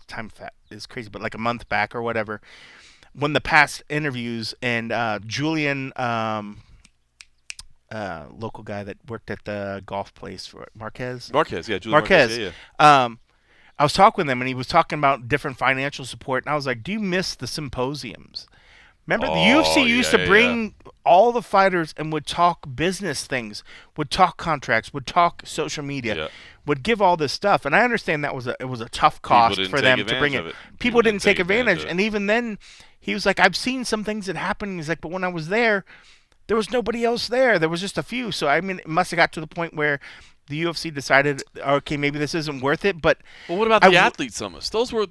B: time is crazy, but like a month back or whatever, when the past interviews, and Julian, local guy that worked at the golf place for Marquez,
A: yeah, Julian Marquez, yeah.
B: I was talking with him, and he was talking about different financial support, and I was like, do you miss the symposiums? Remember, the UFC used to bring all the fighters and would talk business things, would talk contracts, would talk social media, would give all this stuff. And I understand that it was a tough cost for them to bring it. People didn't take advantage. And even then, he was like, I've seen some things that happened. He's like, but when I was there was nobody else there. There was just a few. So, I mean, it must have got to the point where the UFC decided, okay, maybe this isn't worth it. But
A: what about the athlete summits? Those were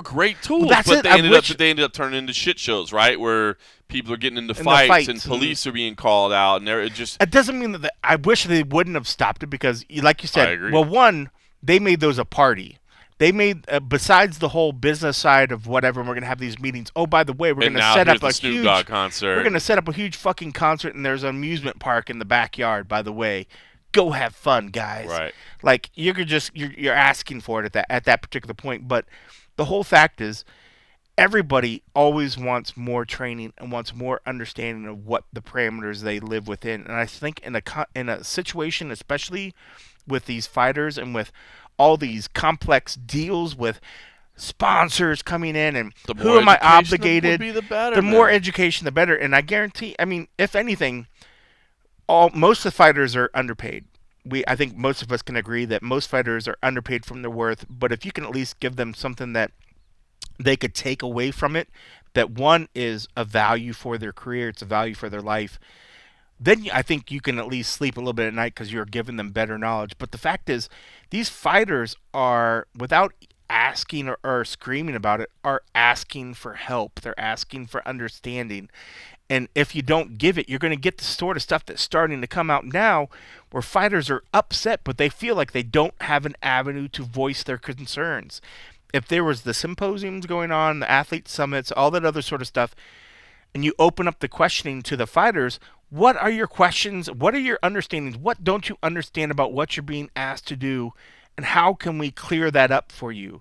A: great tools.
B: Well,
A: but they ended up turning into shit shows, right? Where people are getting into fights and police are being called out, and it
B: doesn't mean that I wish they wouldn't have stopped it, because, like you said, well, one, they made those a party. They made, besides the whole business side of whatever, we're gonna have these meetings. Oh, by the way, we're gonna set up a huge concert. We're gonna set up a huge fucking concert, and there's an amusement park in the backyard. By the way, go have fun, guys.
A: Right.
B: Like, you're asking for it at that particular point. But the whole fact is, everybody always wants more training and wants more understanding of what the parameters they live within. And I think in a situation, especially with these fighters and with all these complex deals with sponsors coming in, and who am I obligated? The more education, the better. And I guarantee, I mean, if anything, most of the fighters are underpaid. I think most of us can agree that most fighters are underpaid from their worth. But if you can at least give them something that they could take away from it, that one is a value for their career, it's a value for their life, then I think you can at least sleep a little bit at night, because you're giving them better knowledge. But the fact is, these fighters are, without asking or screaming about it, are asking for help. They're asking for understanding. And if you don't give it, you're going to get the sort of stuff that's starting to come out now, where fighters are upset, but they feel like they don't have an avenue to voice their concerns. If there was the symposiums going on, the athlete summits, all that other sort of stuff, and you open up the questioning to the fighters, what are your questions? What are your understandings? What don't you understand about what you're being asked to do? And how can we clear that up for you?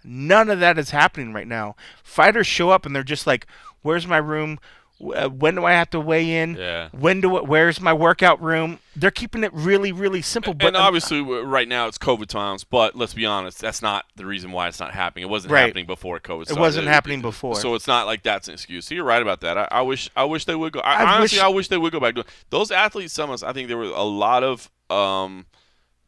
B: None of that is happening right now. Fighters show up and they're just like, where's my room? When do I have to weigh in?
A: Yeah.
B: Where's my workout room? They're keeping it really, really simple. But
A: obviously, right now it's COVID times. But let's be honest, that's not the reason why it's not happening. It wasn't happening before COVID started.
B: It wasn't happening before.
A: So it's not like that's an excuse. So you're right about that. I wish they would go. I wish they would go back to it. Those athlete summits. I think there were a lot of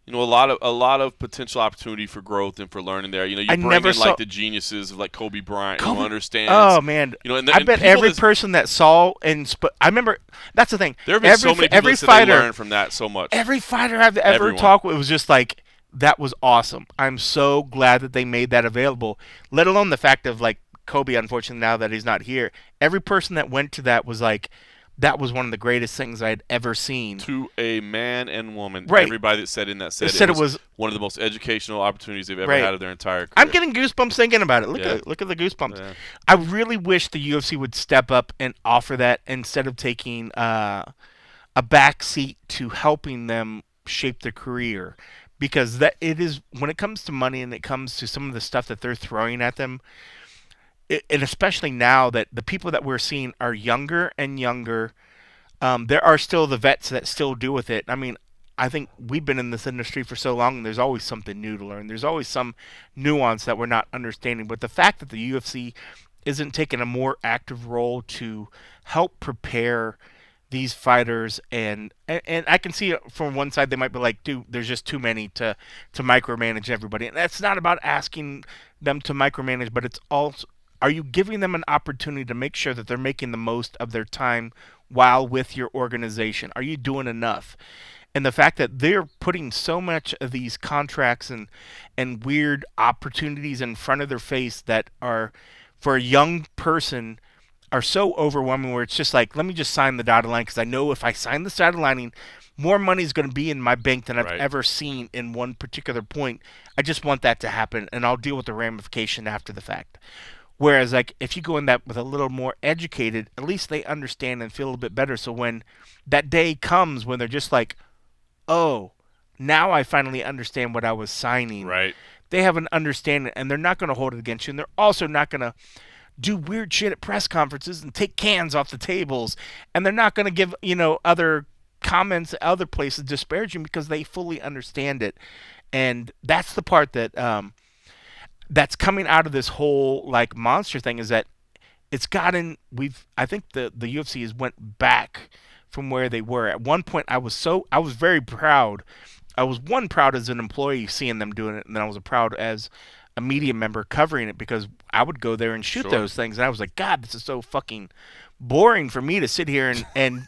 A: a lot of potential opportunity for growth and for learning there. You bring in like the geniuses of like Kobe Bryant, who understands.
B: Oh man, I bet every person that saw I remember, that's the thing.
A: There have been so many people that said they learned from that so much.
B: Every fighter I've ever talked with was just like, that was awesome. I'm so glad that they made that available, let alone the fact of, like, Kobe, unfortunately, now that he's not here, every person that went to that was like, that was one of the greatest things I had ever seen.
A: To a man and woman,
B: right.
A: Everybody that said in that said
B: it was
A: one of the most educational opportunities they've ever
B: right.
A: had of their entire career.
B: I'm getting goosebumps thinking about it. Look at the goosebumps. Yeah. I really wish the UFC would step up and offer that instead of taking a back seat to helping them shape their career. Because that it is, when it comes to money and it comes to some of the stuff that they're throwing at them, and especially now that the people that we're seeing are younger and younger, there are still the vets that still do with it. I mean, I think we've been in this industry for so long, and there's always something new to learn. There's always some nuance that we're not understanding. But the fact that the UFC isn't taking a more active role to help prepare these fighters, and I can see it from one side, they might be like, dude, there's just too many to micromanage everybody. And that's not about asking them to micromanage, but it's also, are you giving them an opportunity to make sure that they're making the most of their time while with your organization? Are you doing enough? And the fact that they're putting so much of these contracts and weird opportunities in front of their face that are, for a young person, are so overwhelming, where it's just like, let me just sign the dotted line, because I know if I sign the dotted line, more money is going to be in my bank than I've ever seen in one particular point. I just want that to happen, and I'll deal with the ramification after the fact. Whereas, like, if you go in that with a little more educated, at least they understand and feel a little bit better. So when that day comes when they're just like, oh, now I finally understand what I was signing.
A: Right.
B: They have an understanding, and they're not going to hold it against you, and they're also not going to do weird shit at press conferences and take cans off the tables, and they're not going to give, other comments other places disparaging, because they fully understand it. And that's the part that that's coming out of this whole, like, monster thing, is that it's gotten, I think the UFC has went back from where they were. At one point I was very proud. I was proud as an employee seeing them doing it, and then I was proud as a media member covering it, because I would go there and shoot those things, and I was like, God, this is so fucking boring for me to sit here and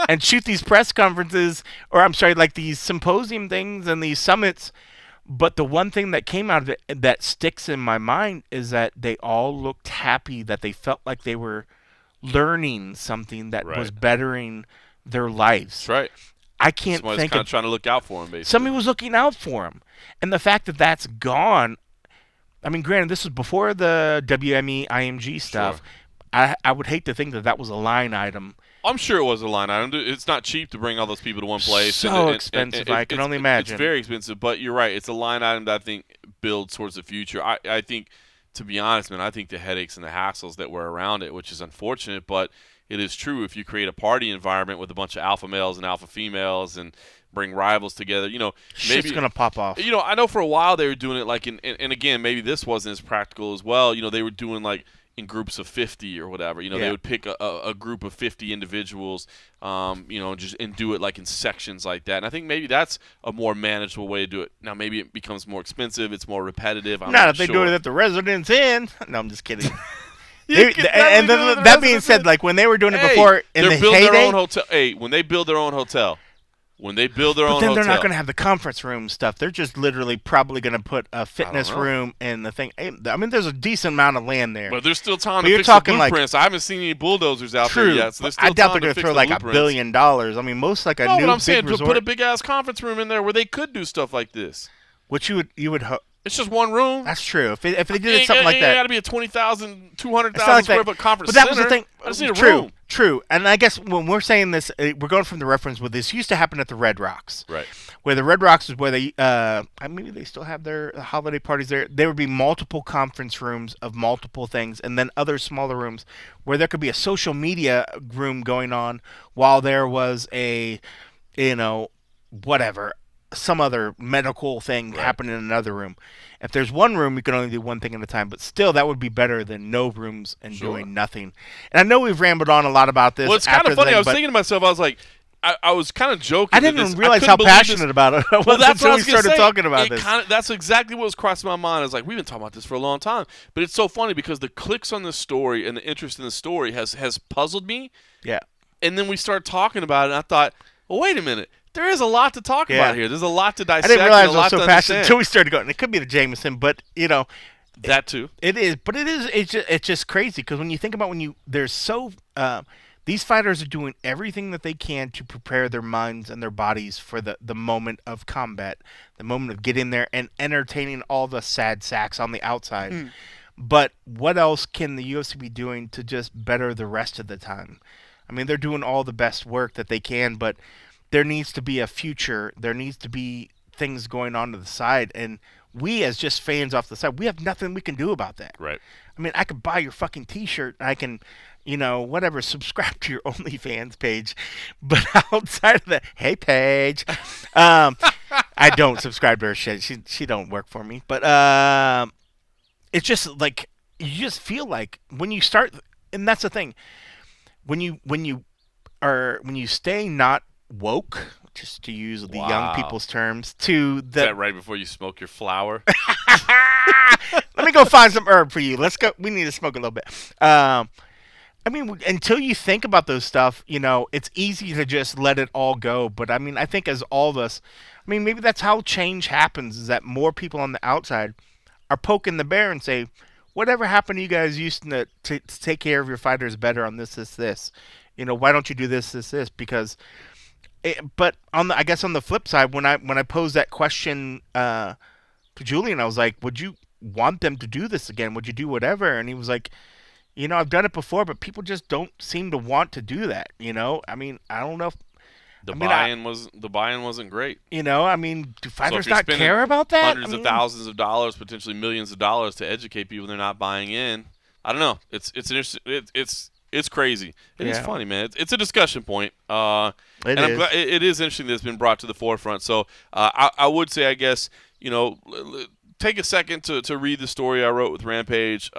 B: and shoot these press conferences, or I'm sorry, like these symposium things and these summits. But the one thing that came out of it that sticks in my mind is that they all looked happy, that they felt like they were learning something that was bettering their lives.
A: That's right.
B: I can't
A: Somebody's
B: think
A: kind of trying to look out for them, basically.
B: Somebody was looking out for them. And the fact that that's gone, I mean, granted, this was before the WME, IMG stuff. Sure. I would hate to think that was a line item.
A: I'm sure it was a line item. It's not cheap to bring all those people to one place.
B: So expensive, I can only imagine.
A: It's very expensive, but you're right. It's a line item that I think builds towards the future. I think, to be honest, man, I think the headaches and the hassles that were around it, which is unfortunate, but it is true. If you create a party environment with a bunch of alpha males and alpha females and bring rivals together, maybe
B: shit's gonna pop off.
A: I know for a while they were doing it like and again, maybe this wasn't as practical as well. They were doing like in groups of 50 or whatever. They would pick a group of 50 individuals, just and do it like in sections like that. And I think maybe that's a more manageable way to do it. Now maybe it becomes more expensive, it's more repetitive. I'm not
B: if they do it at the Residence Inn. No, I'm just kidding.
A: And
B: then that being said, like when they were doing it before in the heyday,
A: their own hotel. Hey, when they build their own hotel. But then they're not
B: going to have the conference room stuff. They're just literally probably going to put a fitness room in the thing. I mean, there's a decent amount of land there.
A: But there's still time to fix the blueprints. I haven't seen any bulldozers out there yet. So there's still
B: I doubt
A: they're
B: going to throw like $1 billion. I mean, most like a new
A: but I'm saying
B: big resort.
A: Put a big ass conference room in there where they could do stuff like this.
B: Which you would hope.
A: It's just one room.
B: That's true. If they did something like that,
A: it got to be a 20,000, 200,000 square foot conference
B: center. But that
A: center.
B: was the thing.
A: I just need a room.
B: True. And I guess when we're saying this, we're going from the reference with this used to happen at the Red Rocks.
A: Right.
B: Where the Red Rocks is where they, maybe they still have their holiday parties there. There would be multiple conference rooms of multiple things, and then other smaller rooms where there could be a social media room going on while there was a, whatever, some other medical thing happening in another room. If there's one room, you can only do one thing at a time, but still, that would be better than no rooms and doing nothing. And I know we've rambled on a lot about this.
A: Well, it's kind of funny. I was thinking to myself, I was like, I was kind of joking.
B: I didn't even realize how passionate about it I was until we started talking about this.
A: That's exactly what was crossing my mind. I was like, we've been talking about this for a long time. But it's so funny because the clicks on this story and the interest in the story has puzzled me.
B: Yeah.
A: And then we started talking about it, and I thought, well, wait a minute. There is a lot to talk about here. There's a lot to dissect.
B: I didn't realize
A: I
B: was so passionate until we started going. It could be the Jameson, but
A: that too.
B: It is, but it's just crazy because when you think about these fighters are doing everything that they can to prepare their minds and their bodies for the moment of combat, the moment of getting there and entertaining all the sad sacks on the outside. But what else can the UFC be doing to just better the rest of the time? I mean, they're doing all the best work that they can, but there needs to be a future. There needs to be things going on to the side, and we as just fans off the side, we have nothing we can do about that.
A: Right.
B: I mean, I could buy your fucking T-shirt. I can, whatever, subscribe to your OnlyFans page. But outside of that, hey, Paige. I don't subscribe to her shit. She don't work for me. But it's just like, you just feel like when you start, and that's the thing. When you stay not woke, just to use the young people's terms, to the...
A: Is that right before you smoke your flower?
B: Let me go find some herb for you. Let's go. We need to smoke a little bit. I mean, until you think about those stuff, it's easy to just let it all go. But, I mean, I think as all of us, maybe that's how change happens, is that more people on the outside are poking the bear and say, whatever happened to you guys used to take care of your fighters better on this. Why don't you do this? Because... but I guess on the flip side, when I posed that question to Julian, I was like, "Would you want them to do this again? Would you do whatever?" And he was like, "I've done it before, but people just don't seem to want to do that." I mean, I don't know.
A: The buy-in wasn't great.
B: Do fighters not care about that?
A: Hundreds of thousands of dollars, potentially millions of dollars, to educate people, they're not buying in. I don't know. It's crazy. It is funny, man. It's a discussion point. I'm glad it is interesting that it's been brought to the forefront. So I would say, I guess, take a second to read the story I wrote with Rampage.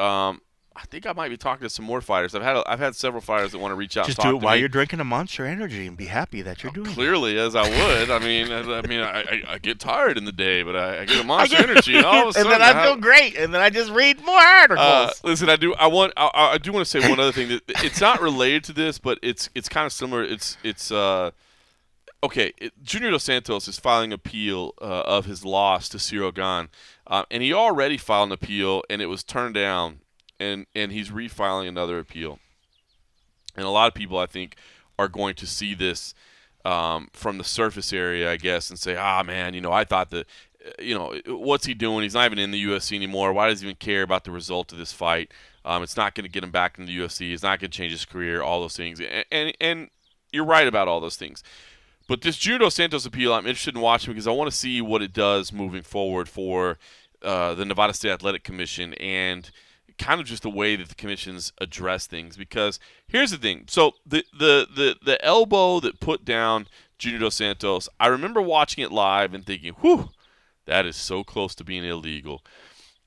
A: I think I might be talking to some more fighters. I've had several fighters that want to reach out.
B: Just
A: and talk
B: do it
A: to
B: while
A: me.
B: you're drinking a Monster Energy and be happy that you're doing it.
A: Clearly, as I would. I get tired in the day, but I get a Monster Energy, and all of a sudden,
B: and then I feel great, and then I just read more articles.
A: Listen, I do want to say one other thing that it's not related to this, but it's kind of similar. Okay, Junior Dos Santos is filing appeal of his loss to Cyril Gane, and he already filed an appeal, and it was turned down. And he's refiling another appeal. And a lot of people, I think, are going to see this from the surface area, I guess, and say, man, I thought that, what's he doing? He's not even in the UFC anymore. Why does he even care about the result of this fight? It's not going to get him back in the UFC. It's not going to change his career, all those things. And you're right about all those things. But this Junior Dos Santos appeal, I'm interested in watching because I want to see what it does moving forward for the Nevada State Athletic Commission and kind of just the way that the commissions address things. Because here's the thing. So the elbow that put down Junior Dos Santos, I remember watching it live and thinking, whew, that is so close to being illegal.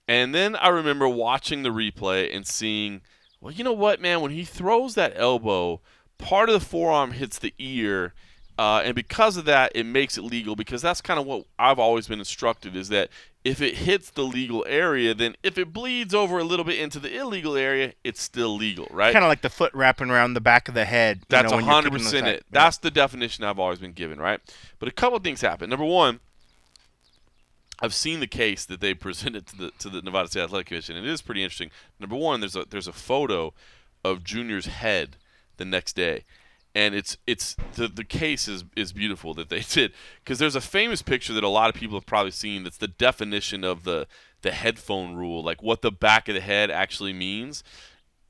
A: And then I remember watching the replay and seeing, well, you know what, man, when he throws that elbow, part of the forearm hits the ear, and because of that, it makes it legal, because that's kind of what I've always been instructed, is that if it hits the legal area, then if it bleeds over a little bit into the illegal area, it's still legal, right?
B: Kind of like the foot wrapping around the back of the head.
A: That's 100% it. That's the definition I've always been given, right? But a couple of things happen. Number one, I've seen the case that they presented to the Nevada State Athletic Commission, and it is pretty interesting. Number one, there's a photo of Junior's head the next day. And it's the case is beautiful that they did, because there's a famous picture that a lot of people have probably seen that's the definition of the headphone rule, like what the back of the head actually means.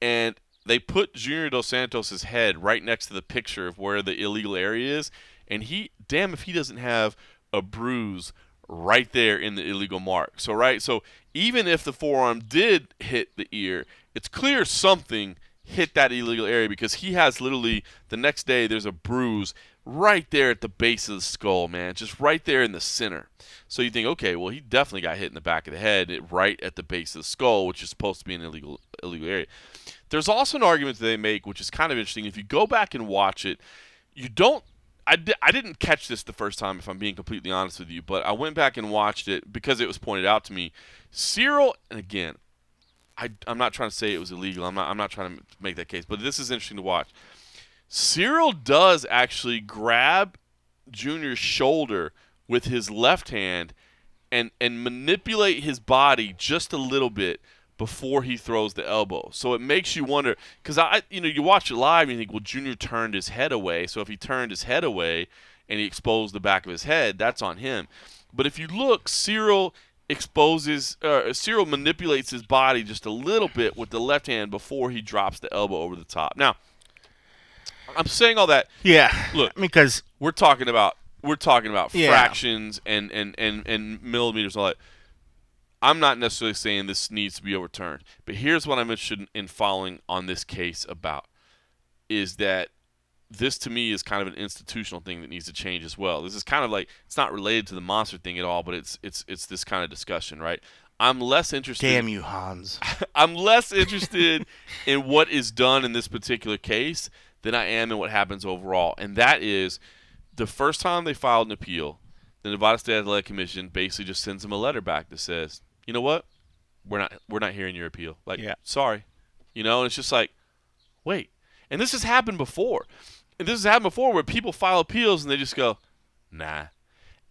A: And they put Junior Dos Santos' head right next to the picture of where the illegal area is, and damn if he doesn't have a bruise right there in the illegal mark. So even if the forearm did hit the ear, it's clear something hit that illegal area, because he has literally, the next day, there's a bruise right there at the base of the skull, man, just right there in the center. So you think, okay, well, he definitely got hit in the back of the head, right at the base of the skull, which is supposed to be an illegal area. There's also an argument that they make, which is kind of interesting. If you go back and watch it, I didn't catch this the first time, if I'm being completely honest with you, but I went back and watched it because it was pointed out to me. Cyril, and again, I'm not trying to say it was illegal. I'm not trying to make that case, but this is interesting to watch. Cyril does actually grab Junior's shoulder with his left hand and manipulate his body just a little bit before he throws the elbow. So it makes you wonder, because you watch it live and you think, well, Junior turned his head away. So if he turned his head away and he exposed the back of his head, that's on him. But if you look, Cyril manipulates his body just a little bit with the left hand before he drops the elbow over the top. Now, I'm saying all that.
B: Yeah.
A: Look,
B: because
A: we're talking about fractions and millimeters and all that. I'm not necessarily saying this needs to be overturned, but here's what I'm interested in following on this case about, is that this to me is kind of an institutional thing that needs to change as well. This is kind of like, it's not related to the monster thing at all, but it's this kind of discussion, right? I'm less interested.
B: Damn you, Hans.
A: I'm less interested in what is done in this particular case than I am in what happens overall, and that is the first time they filed an appeal, the Nevada State Athletic Commission basically just sends them a letter back that says, you know what, we're not hearing your appeal. Sorry, and it's just like, wait. And this has happened before. Where people file appeals and they just go, nah.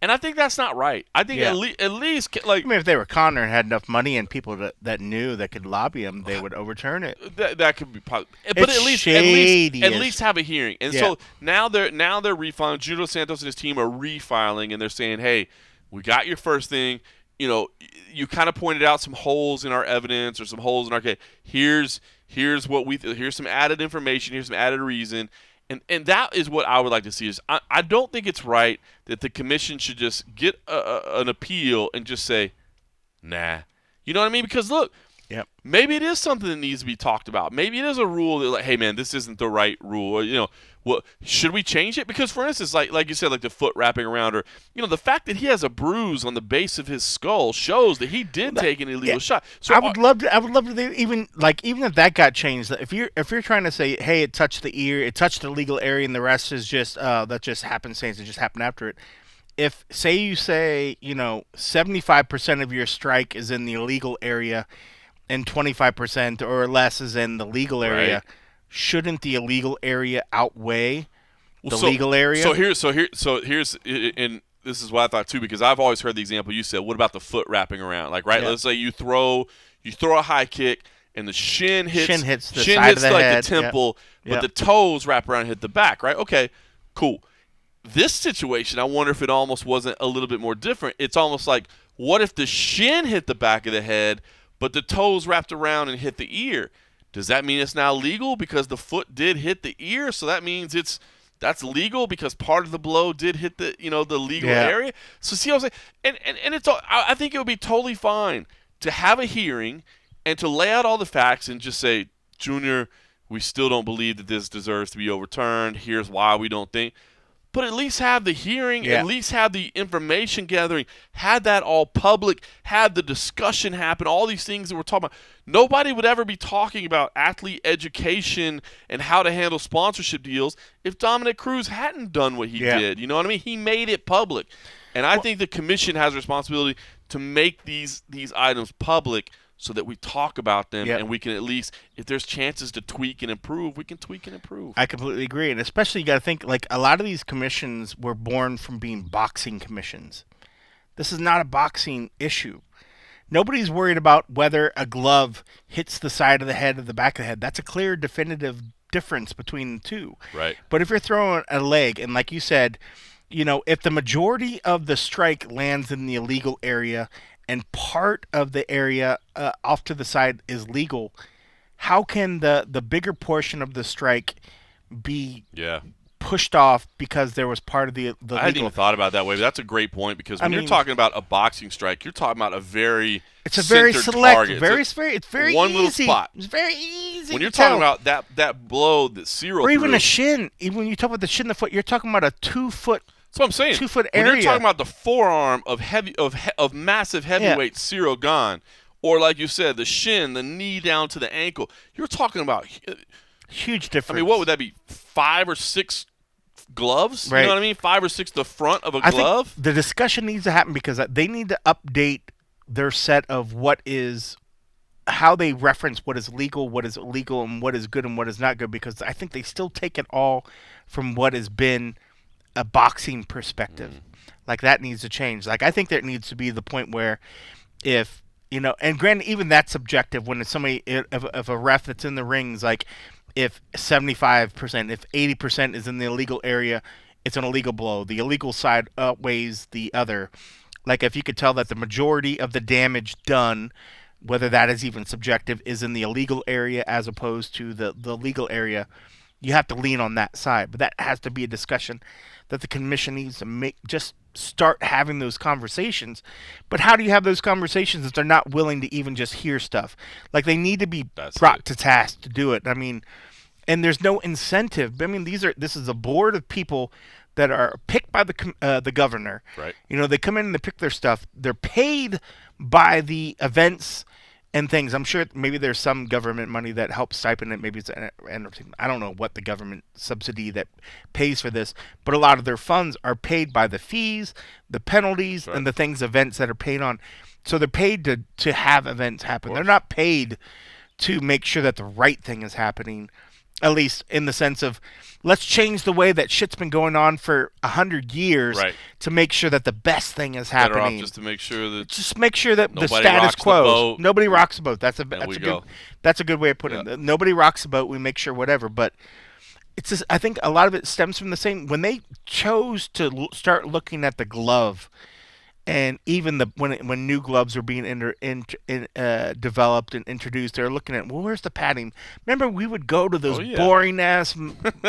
A: And I think that's not right. I think at least
B: if they were Connor and had enough money and people that knew that could lobby them, they would overturn it.
A: That could be possible. But at least have a hearing. And so now they're refiling. Judo Santos and his team are refiling, and they're saying, hey, we got your first thing. You kind of pointed out some holes in our evidence or some holes in our case. Here's some added information. Here's some added reason. And that is what I would like to see. Is I don't think it's right that the commission should just get an appeal and just say, nah. You know what I mean? Because look, maybe it is something that needs to be talked about. Maybe it is a rule that, like, hey man, this isn't the right rule. Or, should we change it? Because for instance, like you said, like the foot wrapping around, or the fact that he has a bruise on the base of his skull shows that he did take an illegal shot. So
B: I would love to even if that got changed. If you're trying to say, hey, it touched the ear, it touched the legal area, and the rest is just that just happenstance, it just happened after it. If you say 75% of your strike is in the illegal area, and 25% or less is in the legal area.
A: Right.
B: Shouldn't the illegal area outweigh the legal area?
A: So here's and this is what I thought too, because I've always heard the example you said. What about the foot wrapping around? Like, right? Yeah. Let's say you throw a high kick and the shin hits
B: the side of the head.
A: The temple, but the toes wrap around and hit the back. Right? Okay, cool. This situation, I wonder if it almost wasn't a little bit more different. It's almost like, what if the shin hit the back of the head, but the toes wrapped around and hit the ear? Does that mean it's now legal because the foot did hit the ear? So that means that's legal because part of the blow did hit the the legal area. So see what I'm saying? And it's I think it would be totally fine to have a hearing and to lay out all the facts and just say, Junior, we still don't believe that this deserves to be overturned. Here's why we don't think. But at least have the hearing, at least have the information gathering, had that all public, had the discussion happen, all these things that we're talking about. Nobody would ever be talking about athlete education and how to handle sponsorship deals if Dominic Cruz hadn't done what he did. You know what I mean? He made it public. And I think the commission has a responsibility to make these items public so that we talk about them and we can at least, if there's chances to tweak and improve, we can tweak and improve.
B: I completely agree. And especially you got to think, like, a lot of these commissions were born from being boxing commissions. This is not a boxing issue. Nobody's worried about whether a glove hits the side of the head or the back of the head. That's a clear, definitive difference between the two.
A: Right.
B: But if you're throwing a leg, and like you said, if the majority of the strike lands in the illegal area and part of the area off to the side is legal, how can the bigger portion of the strike be pushed off because there was part of the legal?
A: I hadn't even thought about it that way, but that's a great point, because when you're talking about a boxing strike, you're talking about a very
B: select
A: target.
B: It's very
A: one
B: easy.
A: Little spot.
B: It's very easy.
A: When you're talking about that blow that Cyril
B: or even
A: threw,
B: a shin, even when you talk about the shin of the foot, you're talking about a 2-foot.
A: That's what I'm saying.
B: 2-foot
A: area. When you're talking about the forearm of massive heavyweight Cyril Gahn, or like you said, the shin, the knee down to the ankle, you're talking about
B: huge difference.
A: I mean, what would that be? 5 or 6 gloves?
B: Right.
A: You know what I mean? 5 or 6 the front of a
B: I
A: glove.
B: think the discussion needs to happen because they need to update their set of how they reference what is legal, what is illegal, and what is good and what is not good, because I think they still take it all from what has been a boxing perspective. Like that needs to change. Like I think there needs to be the point where if and granted, even that's subjective. When it's somebody, if a ref that's in the rings, like if 75%, if 80% is in the illegal area, it's an illegal blow. The illegal side outweighs the other. Like if you could tell that the majority of the damage done, whether that is even subjective, is in the illegal area as opposed to the legal area, you have to lean on that side. But that has to be a discussion that the commission needs to make. Just start having those conversations. But how do you have those conversations if they're not willing to even just hear stuff? Like they need to be brought to task to do it. I mean, and there's no incentive. I mean, this is a board of people that are picked by the governor.
A: Right.
B: They come in and they pick their stuff. They're paid by the events and things. I'm sure maybe there's some government money that helps stipend it. Maybe it's I don't know what the government subsidy that pays for this, but a lot of their funds are paid by the fees, the penalties, and the events that are paid on. So they're paid to have events happen. They're not paid to make sure that the right thing is happening. At least in the sense of, let's change the way that shit's been going on for 100 years to make sure that the best thing is happening.
A: Better off just to make sure that
B: the status quo. Nobody rocks the boat. That's a good way of putting it. Nobody rocks the boat. We make sure whatever. But it's just, I think a lot of it stems from the same when they chose to start looking at the glove. And even when new gloves were being developed and introduced, they were looking at, well, where's the padding? Remember, we would go to those boring-ass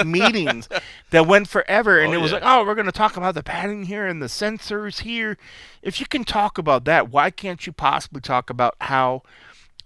B: meetings that went forever, and it was like, oh, we're going to talk about the padding here and the sensors here. If you can talk about that, why can't you possibly talk about how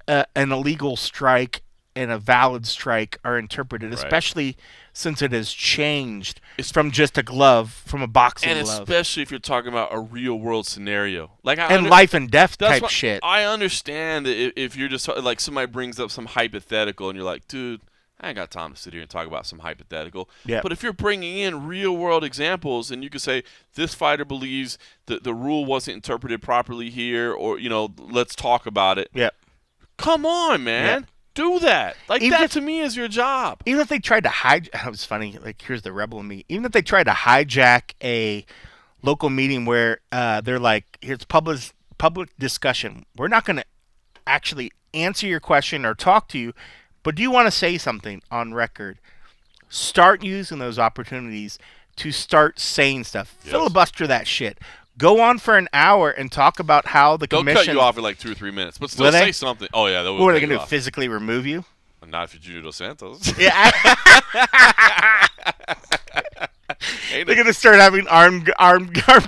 B: an illegal strike and a valid strike are interpreted, especially since it has changed from just a glove, from a boxing glove.
A: And especially if you're talking about a real-world scenario.
B: Life and death type shit.
A: I understand that if you're just, like, somebody brings up some hypothetical and you're like, dude, I ain't got time to sit here and talk about some hypothetical.
B: Yeah.
A: But if you're bringing in real-world examples and you could say, this fighter believes that the rule wasn't interpreted properly here, or, let's talk about it.
B: Yeah.
A: Come on, man. Yeah. Do that. That to me is your job.
B: Even if they tried to hijack, it was funny, like here's the rebel in me. Even if they tried to hijack a local meeting where they're like, here's public discussion. We're not going to actually answer your question or talk to you, but do you want to say something on record? Start using those opportunities to start saying stuff. Yes. Filibuster that shit. Go on for an hour and talk about how the commission...
A: They'll cut you off in like 2 or 3 minutes, but still say something. Oh, yeah.
B: What are they going to do, physically remove you?
A: Not if you're Junior Dos Santos.
B: Yeah. They're going to start having armed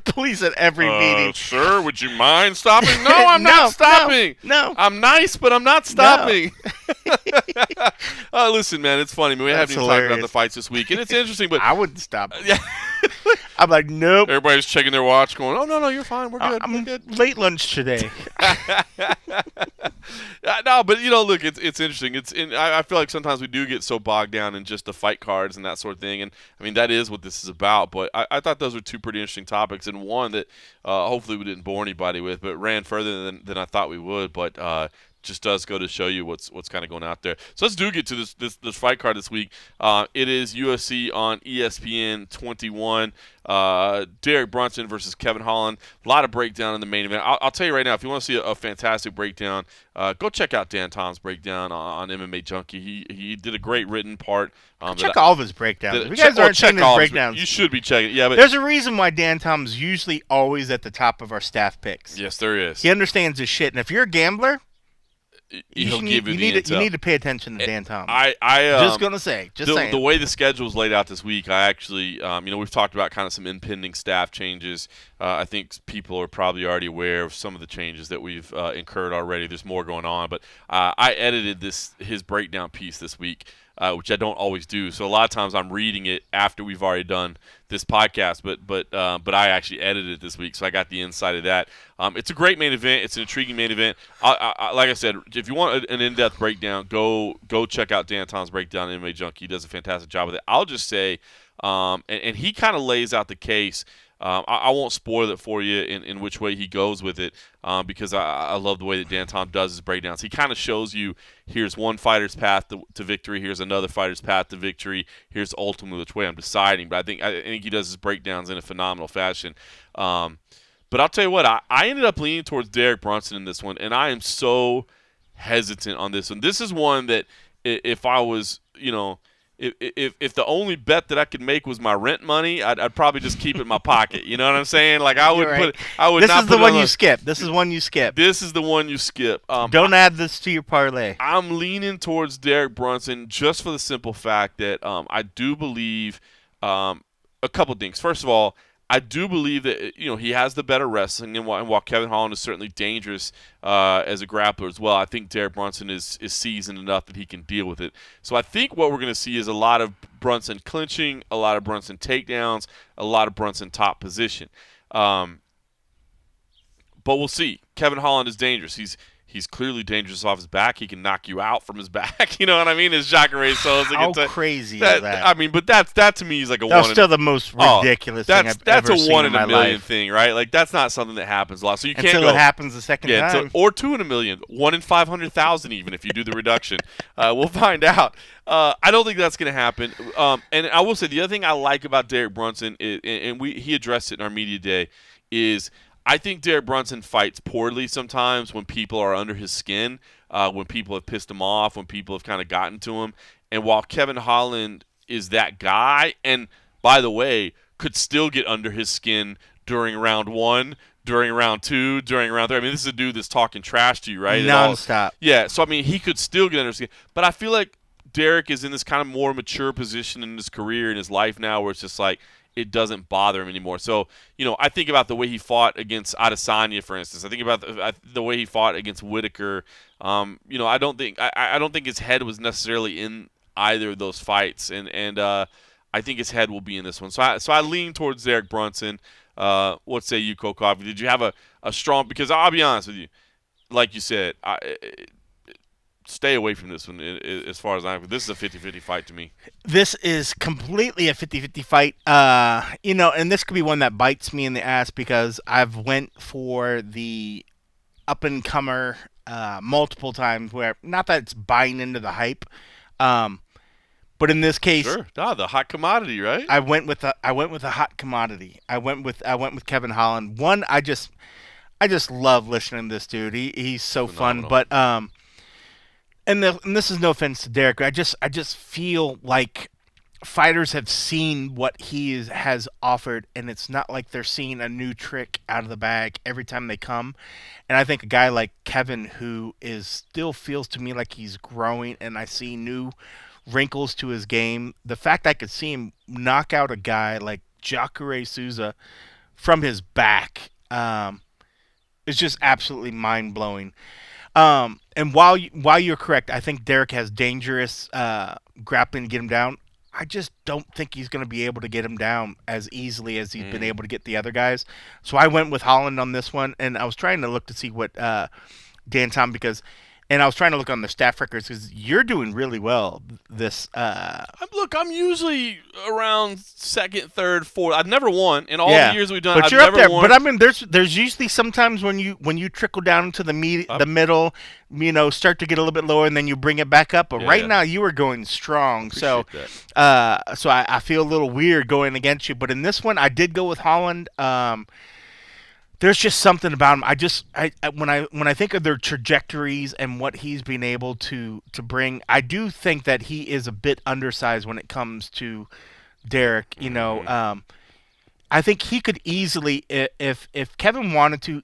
B: police at every meeting.
A: Sir, would you mind stopping? No, I'm not stopping.
B: No.
A: I'm nice, but I'm not stopping. Listen, man, it's funny. We haven't even talked about the fights this week, and it's interesting, but...
B: I wouldn't stop. Yeah. I'm like, nope.
A: Everybody's checking their watch going, oh, no, you're fine. We're good.
B: I'm
A: good.
B: Late lunch today.
A: No, but, look, it's interesting. I feel like sometimes we do get so bogged down in just the fight cards and that sort of thing. And, I mean, that is what this is about. But I thought those were 2 pretty interesting topics, and one that hopefully we didn't bore anybody with, but ran further than I thought we would. But just does go to show you what's kind of going out there. So let's get to this fight card this week. It is UFC on ESPN 21. Derek Brunson versus Kevin Holland. A lot of breakdown in the main event. I'll tell you right now, if you want to see a fantastic breakdown, go check out Dan Tom's breakdown on MMA Junkie. He did a great written part.
B: Check all of his breakdowns. If you guys aren't checking his breakdowns,
A: you should be checking. Yeah, but
B: there's a reason why Dan Tom's usually always at the top of our staff picks.
A: Yes, there is.
B: He understands his shit, and if you're a gambler,
A: he'll give you the intel.
B: You need to pay attention to Dan Tom.
A: Just
B: gonna say,
A: saying. The way the schedule's laid out this week, I actually, we've talked about kind of some impending staff changes. I think people are probably already aware of some of the changes that we've incurred already. There's more going on, but I edited his breakdown piece this week, which I don't always do. So a lot of times I'm reading it after we've already done this podcast, but I actually edited it this week, so I got the inside of that. It's a great main event. It's an intriguing main event. Like I said, if you want an in-depth breakdown, go check out Dan Tom's breakdown in MMA Junkie. He does a fantastic job with it. I'll just say, and he kind of lays out the case I won't spoil it for you in which way he goes with it, because I love the way that Dan Tom does his breakdowns. He kind of shows you, here's one fighter's path to victory, here's another fighter's path to victory, here's ultimately which way I'm deciding. But I think he does his breakdowns in a phenomenal fashion. But I'll tell you what, I ended up leaning towards Derek Brunson in this one, and I am so hesitant on this one. This is one that if I was, if the only bet that I could make was my rent money, I'd probably just keep it in my pocket. You know what I'm saying? Like I would
B: right.
A: I would
B: this
A: not.
B: This is the one you skip. This is one you skip.
A: This is the one you skip.
B: Don't add this to your parlay.
A: I'm leaning towards Derek Brunson just for the simple fact that I do believe a couple things. First of all, I do believe that he has the better wrestling, and while Kevin Holland is certainly dangerous as a grappler as well, I think Derek Brunson is seasoned enough that he can deal with it. So I think what we're going to see is a lot of Brunson clinching, a lot of Brunson takedowns, a lot of Brunson top position. But we'll see. Kevin Holland is dangerous. He's clearly dangerous off his back. He can knock you out from his back. You know what I mean? It's Jacare Souza.
B: How crazy is that?
A: I mean, but that to me is like a
B: that's still the most ridiculous thing I've ever seen in my life. That's a 1 in a million
A: thing, right? Like that's not something that happens a lot. So you can't
B: until it happens the second time.
A: Or 2 in a million, 1 in 500,000 even if you do the reduction. We'll find out. I don't think that's going to happen. And I will say the other thing I like about Derek Brunson is, and he addressed it in our media day, is I think Derek Brunson fights poorly sometimes when people are under his skin, when people have pissed him off, when people have kind of gotten to him. And while Kevin Holland is that guy, and by the way, could still get under his skin during round 1, during round 2, during round 3. I mean, this is a dude that's talking trash to you, right?
B: Nonstop.
A: Yeah, so I mean, he could still get under his skin. But I feel like Derek is in this kind of more mature position in his career, in his life now, where it's just like, it doesn't bother him anymore. So, I think about the way he fought against Adesanya, for instance. I think about the way he fought against Whitaker. I don't think his head was necessarily in either of those fights, and I think his head will be in this one. So I lean towards Derek Brunson. What say you, Coach Coffee? Did you have a strong? Because I'll be honest with you, like you said, stay away from this one as far as I'm concerned. This is a 50-50 fight to me.
B: This is completely a 50-50 fight. And this could be one that bites me in the ass because I've went for the up-and-comer multiple times where, not that it's buying into the hype, but in this case,
A: sure, the hot commodity, right?
B: I went with a hot commodity. I went with Kevin Holland. One, I just love listening to this dude. He's so phenomenal. Fun, but And this is no offense to Derek. I just feel like fighters have seen what he has offered, and it's not like they're seeing a new trick out of the bag every time they come. And I think a guy like Kevin, who still feels to me like he's growing, and I see new wrinkles to his game. The fact I could see him knock out a guy like Jacare Souza from his back is just absolutely mind blowing. And while you're correct, I think Derek has dangerous grappling to get him down. I just don't think he's going to be able to get him down as easily as he's been able to get the other guys. So I went with Holland on this one, and I was trying to look to see what Dan Tom and I was trying to look on the staff records because you're doing really well.
A: I'm usually around second, third, fourth. I've never won in all the years we've done.
B: But you're up there. Won. But I mean, there's usually sometimes when you trickle down into the middle, start to get a little bit lower, and then you bring it back up. But right now you are going strong. So I feel a little weird going against you. But in this one, I did go with Holland. There's just something about him. When I think of their trajectories and what he's been able to bring, I do think that he is a bit undersized when it comes to Derek. I think he could easily, if Kevin wanted to,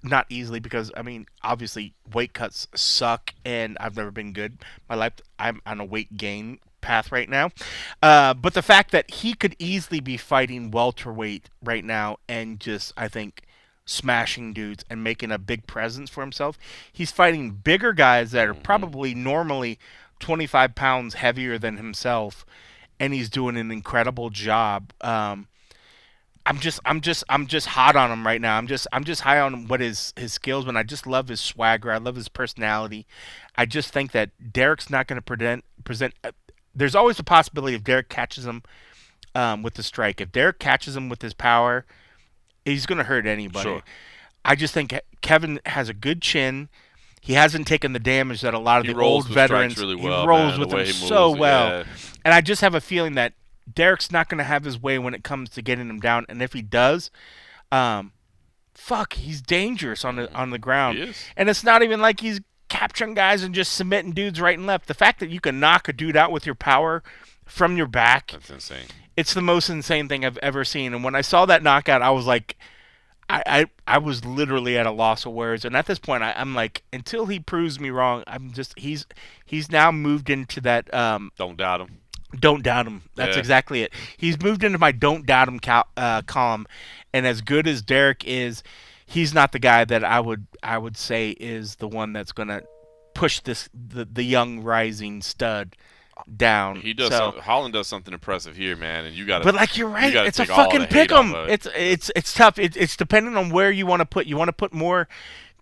B: not easily because I mean obviously weight cuts suck and I've never been good in my life. I'm on a weight gain path right now, but the fact that he could easily be fighting welterweight right now and just I think smashing dudes and making a big presence for himself. He's fighting bigger guys that are probably normally 25 pounds heavier than himself, and he's doing an incredible job. I'm just hot on him right now. I'm just high on what his skills, but I just love his swagger. I love his personality. I just think that Derek's not going to present. There's always a possibility if Derek catches him with the strike. If Derek catches him with his power, he's going to hurt anybody.
A: Sure.
B: I just think Kevin has a good chin. He hasn't taken the damage that a lot of the old veterans.
A: Really well,
B: he rolls with them so well.
A: Yeah.
B: And I just have a feeling that Derek's not going to have his way when it comes to getting him down. And if he does, he's dangerous on the ground.
A: He is.
B: And it's not even like he's capturing guys and just submitting dudes right and left. The fact that you can knock a dude out with your power from your back.
A: That's insane.
B: It's the most insane thing I've ever seen. And when I saw that knockout, I was like, I was literally at a loss of words. And at this point, I'm like, until he proves me wrong, he's now moved into that.
A: Don't doubt him.
B: Don't doubt him. That's exactly it. He's moved into my don't doubt him column. And as good as Derek is, he's not the guy that I would say is the one that's going to push the young rising stud down.
A: He does. Holland does something impressive here, man, and you got to.
B: But like you're right, it's a fucking pick 'em. It's tough. It's depending on where you want to put. You want to put more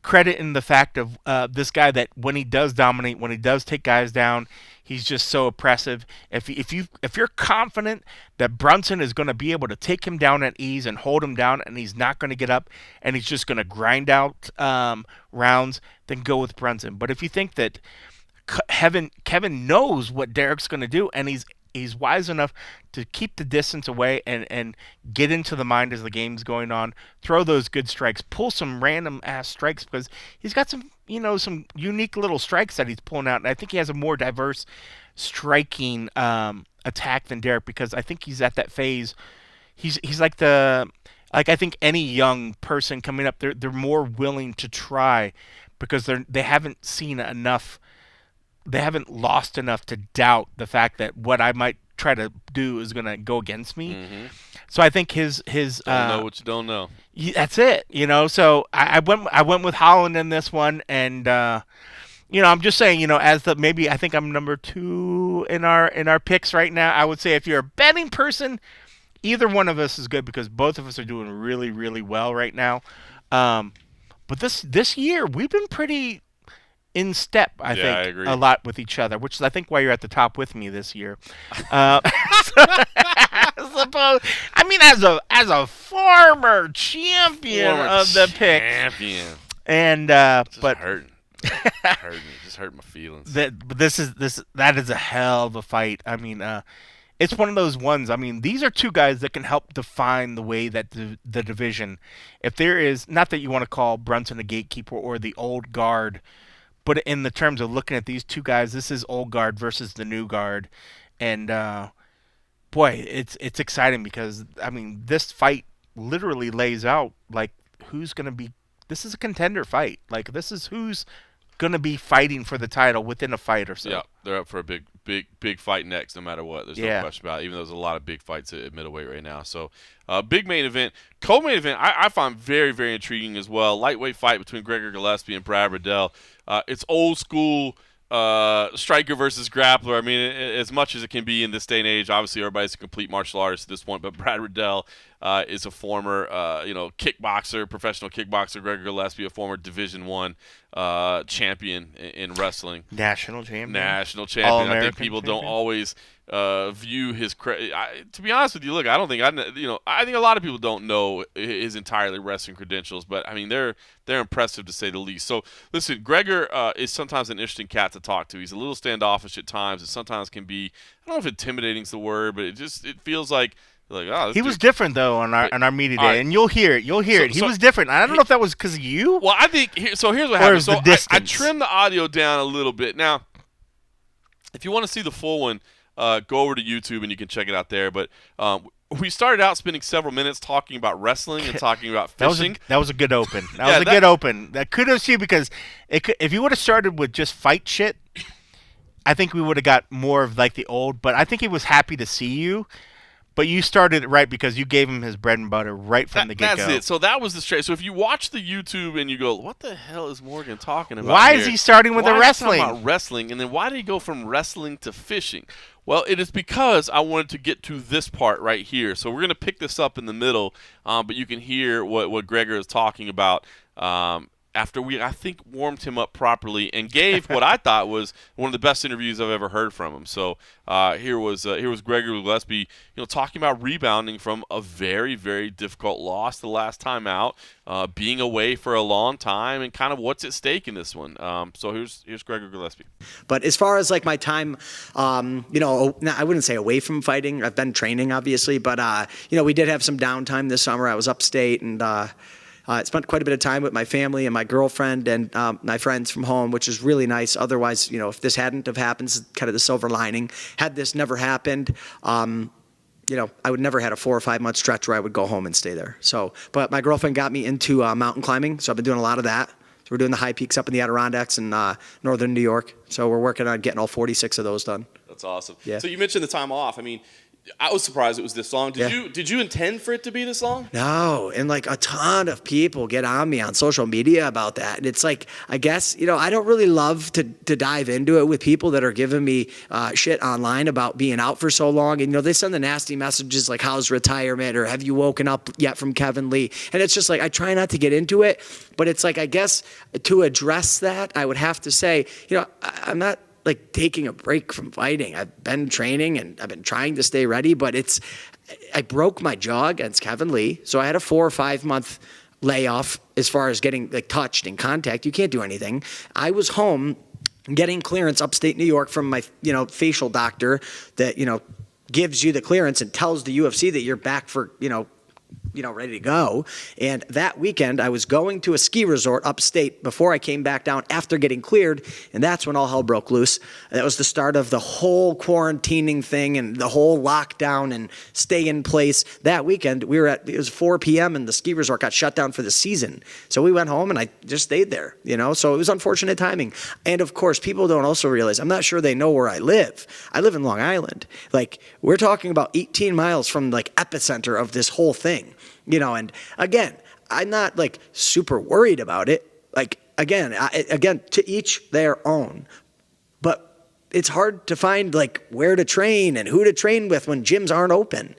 B: credit in the fact of this guy that when he does dominate, when he does take guys down, he's just so oppressive. If you're confident that Brunson is going to be able to take him down at ease and hold him down, and he's not going to get up, and he's just going to grind out rounds, then go with Brunson. But if you think that Kevin knows what Derek's going to do, and he's wise enough to keep the distance away and get into the mind as the game's going on, throw those good strikes, pull some random ass strikes, because he's got some unique little strikes that he's pulling out, and I think he has a more diverse striking attack than Derek, because I think he's at that phase. He's like I think any young person coming up, they're more willing to try because they haven't seen enough. They haven't lost enough to doubt the fact that what I might try to do is going to go against me.
A: Mm-hmm.
B: So I think his
A: don't know what you don't know.
B: That's it, So I went with Holland in this one, and I'm just saying, I think I'm number 2 in our picks right now. I would say if you're a betting person, either one of us is good because both of us are doing really, really well right now. But this year we've been pretty in step, I think,
A: I agree.
B: a lot with each other, which is, I think, why you're at the top with me this year. As a former champion of the picks, and but
A: hurting me, just hurt my feelings.
B: That is a hell of a fight. It's one of those ones. These are two guys that can help define the way that the division. If there is, not that you want to call Brunson a gatekeeper or the old guard. But in the terms of looking at these two guys, this is old guard versus the new guard, and it's exciting because this fight literally lays out like who's going to be. This is a contender fight. Like this is who's going to be fighting for the title within a fight or so.
A: Yeah, they're up for a big fight next, no matter what. There's no question about it. Even though there's a lot of big fights at middleweight right now. So, big main event. Co-main event, I find very, very intriguing as well. Lightweight fight between Gregor Gillespie and Brad Riddell. It's old school striker versus grappler. As much as it can be in this day and age, obviously everybody's a complete martial artist at this point, but Brad Riddell is a former kickboxer, professional kickboxer. Gregor Gillespie, a former Division I champion in wrestling.
B: National champion.
A: I think people don't always view his to be honest with you, look, I think a lot of people don't know his entirely wrestling credentials, but they're impressive to say the least. So listen, Gregor is sometimes an interesting cat to talk to. He's a little standoffish at times. It sometimes can be, I don't know if intimidating is the word, but it feels like
B: he was different though on our media day, and you'll hear it. He was different. I don't know if that was because of you.
A: Well, I think here's what happened. So I trimmed the audio down a little bit. Now, if you want to see the full one, go over to YouTube and you can check it out there. But we started out spending several minutes talking about wrestling and talking about fishing.
B: That was a good open. Good open. Kudos to you because if you would have started with just fight shit, I think we would have got more of like the old. But I think he was happy to see you. But you started it right because you gave him his bread and butter right from the get-go.
A: That's it. So that was the straight. So if you watch the YouTube and you go, what the hell is Morgan talking about
B: Why
A: here?
B: Is he starting with the wrestling?
A: Why is he talking about wrestling? And then why did he go from wrestling to fishing? Well, it is because I wanted to get to this part right here. So we're going to pick this up in the middle, but you can hear what Gregor is talking about. after we, I think, warmed him up properly and gave what I thought was one of the best interviews I've ever heard from him. So here was Gregor Gillespie, talking about rebounding from a very, very difficult loss the last time out, being away for a long time, and kind of what's at stake in this one. So here's Gregor Gillespie.
C: But as far as like my time, I wouldn't say away from fighting. I've been training, obviously, but we did have some downtime this summer. I was upstate and spent quite a bit of time with my family and my girlfriend and my friends from home, which is really nice. Otherwise, if this hadn't have happened, this is kind of the silver lining. Had this never happened, I would never had a 4 or 5 month stretch where I would go home and stay there. So, but my girlfriend got me into mountain climbing, so I've been doing a lot of that. So we're doing the high peaks up in the Adirondacks in northern New York. So we're working on getting all 46 of those done.
D: That's awesome.
C: Yeah.
D: So you mentioned the time off. I mean, I was surprised it was this long. Did you intend for it to be this long?
C: No, and like a ton of people get on me on social media about that. And it's like, I guess, I don't really love to dive into it with people that are giving me shit online about being out for so long. And, they send the nasty messages like, how's retirement? Or have you woken up yet from Kevin Lee? And it's just like, I try not to get into it. But it's like, I guess to address that, I would have to say, I'm not like taking a break from fighting. I've been training and I've been trying to stay ready, but I broke my jaw against Kevin Lee. So I had a 4 or 5 month layoff as far as getting like touched in contact. You can't do anything. I was home getting clearance upstate New York from my, facial doctor that, gives you the clearance and tells the UFC that you're back for, ready to go. And that weekend, I was going to a ski resort upstate before I came back down after getting cleared, and that's when all hell broke loose. That was the start of the whole quarantining thing and the whole lockdown and stay in place. That weekend, it was 4 p.m. and the ski resort got shut down for the season. So we went home and I just stayed there, So it was unfortunate timing. And of course, people don't also realize, I'm not sure they know where I live. I live in Long Island. Like, we're talking about 18 miles from like epicenter of this whole thing. And again, I'm not like super worried about it. Like, again, to each their own. But it's hard to find like where to train and who to train with when gyms aren't open,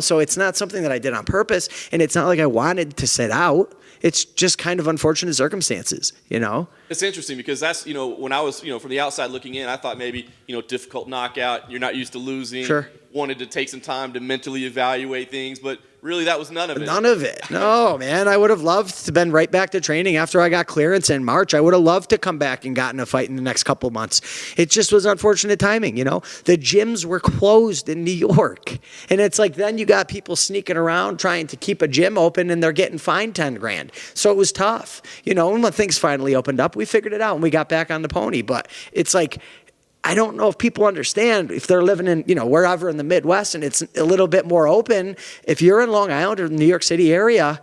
C: So it's not something that I did on purpose, and it's not like I wanted to sit out. It's just kind of unfortunate circumstances,
D: It's interesting because that's, when I was, from the outside looking in, I thought maybe, difficult knockout. You're not used to losing.
C: Sure.
D: Wanted to take some time to mentally evaluate things, but really that was none of it.
C: None of it. No, man. I would have loved to been right back to training after I got clearance in March. I would have loved to come back and gotten a fight in the next couple months. It just was unfortunate timing, The gyms were closed in New York. And it's like then you got people sneaking around trying to keep a gym open and they're getting fined $10,000. So it was tough. And when things finally opened up, we figured it out and we got back on the pony. But it's like, I don't know if people understand if they're living in, wherever in the Midwest and it's a little bit more open. If you're in Long Island or the New York City area,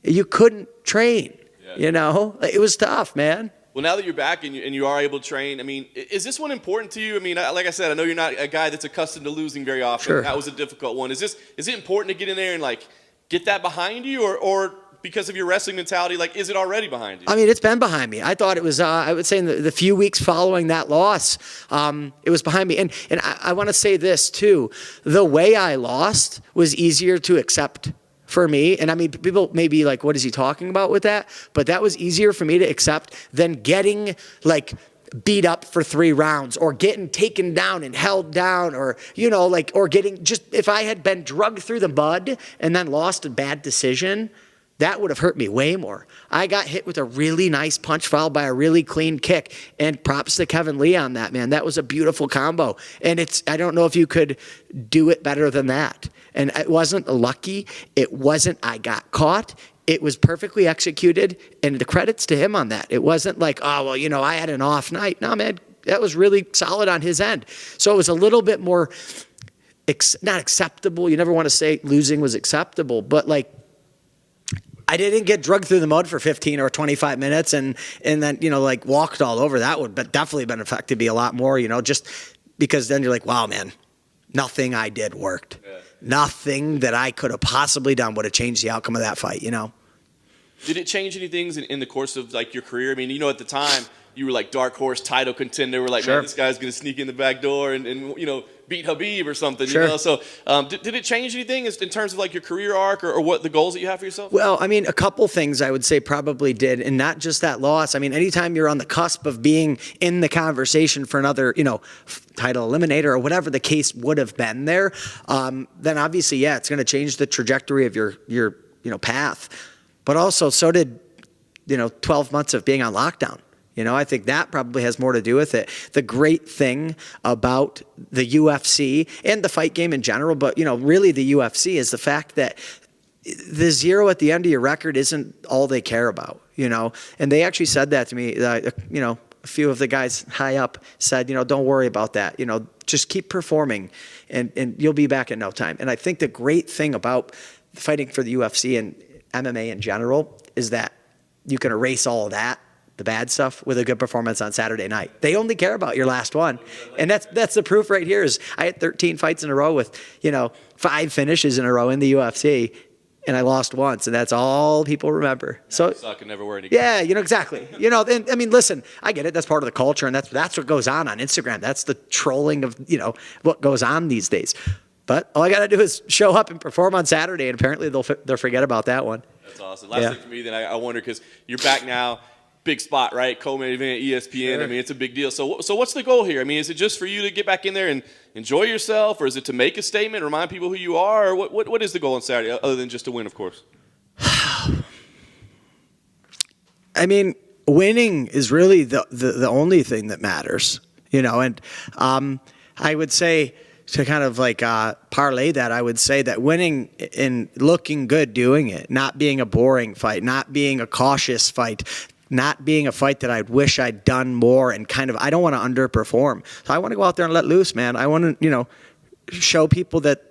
C: you couldn't train, It was tough, man.
D: Well, now that you're back and you are able to train, I mean, is this one important to you? I mean, like I said, I know you're not a guy that's accustomed to losing very often.
C: Sure.
D: That was a difficult one. Is it important to get in there and like get that behind you or because of your wrestling mentality, like, is it already behind you?
C: I mean, it's been behind me. I thought it was, I would say in the few weeks following that loss, it was behind me. And I want to say this too. The way I lost was easier to accept for me. And I mean, people may be like, what is he talking about with that? But that was easier for me to accept than getting like beat up for 3 rounds or getting taken down and held down or, or getting just, if I had been drugged through the mud and then lost a bad decision, that would have hurt me way more. I got hit with a really nice punch followed by a really clean kick, and props to Kevin Lee on that, man. That was a beautiful combo, and I don't know if you could do it better than that. And it wasn't lucky. It wasn't I got caught. It was perfectly executed, and the credits to him on that. It wasn't like, oh, well, I had an off night. No, man, that was really solid on his end. So it was a little bit more not acceptable. You never want to say losing was acceptable, but like, I didn't get drugged through the mud for 15 or 25 minutes and then, like walked all over. That would definitely been affected me a lot more, just because then you're like, wow, man, nothing I did worked. Yeah. Nothing that I could have possibly done would have changed the outcome of that fight,
D: Did it change any things in the course of like your career? I mean, at the time you were like dark horse title contender. We're like,
C: Sure.
D: man, this guy's going to sneak in the back door and beat Habib or something.
C: Sure.
D: So did it change anything in terms of like your career arc or what the goals that you have for yourself?
C: Well, I mean, a couple things I would say probably did, and not just that loss. I mean, anytime you're on the cusp of being in the conversation for another, title eliminator or whatever the case would have been there, then obviously, yeah, it's going to change the trajectory of your path. But also, so did 12 months of being on lockdown. I think that probably has more to do with it. The great thing about the UFC and the fight game in general, but, really the UFC is the fact that the 0 at the end of your record isn't all they care about, And they actually said that to me, a few of the guys high up said, don't worry about that. Just keep performing and you'll be back in no time. And I think the great thing about fighting for the UFC and MMA in general is that you can erase all of that, the bad stuff, with a good performance on Saturday night. They only care about your last one. And that's the proof right here is I had 13 fights in a row with, 5 finishes in a row in the UFC, and I lost once, and that's all people remember. So
D: suck and never wear it again.
C: Yeah, exactly. And, I mean, listen, I get it. That's part of the culture, and that's what goes on Instagram. That's the trolling of, what goes on these days. But all I got to do is show up and perform on Saturday, and apparently they'll forget about that one.
D: That's awesome. Last thing for me, then I wonder, because you're back now, big spot, right? Co-main event, ESPN.
C: Sure.
D: I mean, it's a big deal. So what's the goal here? I mean, is it just for you to get back in there and enjoy yourself, or is it to make a statement, remind people who you are, or what is the goal on Saturday, other than just to win, of course?
C: I mean, winning is really the only thing that matters, and I would say, to kind of like parlay that, I would say that winning and looking good doing it, not being a boring fight, not being a cautious fight, not being a fight that I wish I'd done more, and kind of, I don't want to underperform. So I want to go out there and let loose, man. I want to, show people that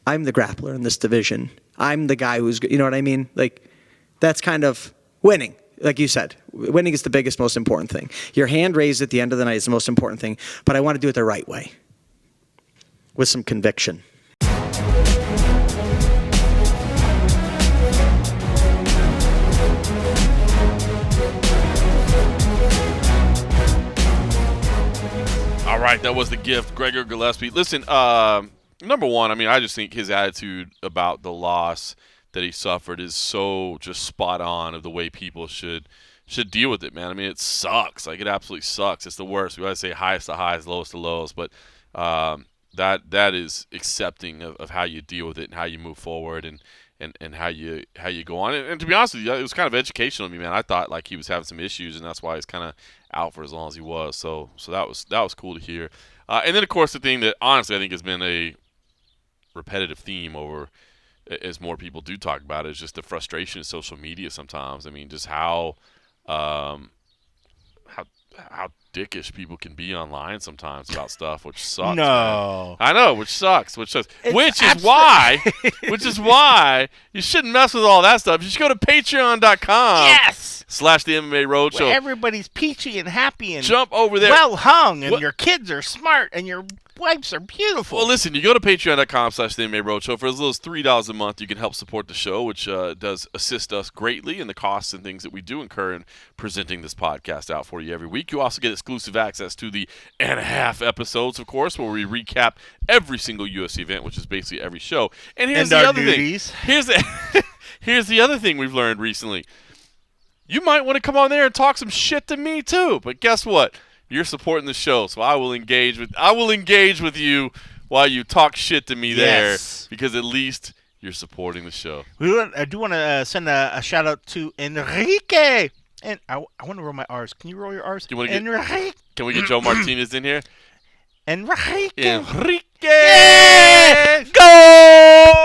C: I'm the grappler in this division. I'm the guy who's, you know what I mean? Like, that's kind of winning. Like you said, winning is the biggest, most important thing. Your hand raised at the end of the night is the most important thing, but I want to do it the right way, with some conviction.
A: All right, that was the gift, Gregor Gillespie. Listen, number one, I mean, I just think his attitude about the loss that he suffered is so just spot on of the way people should deal with it, man. I mean, it sucks. Like, it absolutely sucks. It's the worst. We always say highest to highs, lowest to lows, but that is accepting of how you deal with it and how you move forward and how you go on. And to be honest with you, it was kind of educational to me, man. I thought like he was having some issues, and that's why he's kind of out for as long as he was. So that was cool to hear. And then of course the thing that honestly I think has been a repetitive theme over as more people do talk about it is just the frustration of social media sometimes. I mean, just how dickish people can be online sometimes about stuff, which sucks.
B: No,
A: man. I know, which sucks. Which is why you shouldn't mess with all that stuff. You should go to patreon.com.
B: Yes.
A: / the MMA Roadshow.
B: Where everybody's peachy and happy and
A: jump over there.
B: Well hung, and your kids are smart, and your wives are beautiful.
A: Well, listen, you go to patreon.com / the MMA Roadshow. For as little as $3 a month, you can help support the show, which does assist us greatly in the costs and things that we do incur in presenting this podcast out for you every week. You also get exclusive access to the and a half episodes, of course, where we recap every single UFC event, which is basically every show. And here's the other thing. Here's the other thing we've learned recently. You might want to come on there and talk some shit to me too, but guess what? You're supporting the show, so I will engage with you while you talk shit to me there, because at least you're supporting the show.
B: I do want to send a shout out to Enrique, and I want to roll my R's. Can you roll your R's?
A: Enrique. Can we get Joe Martinez in here?
B: Enrique.
A: Yeah!
B: Go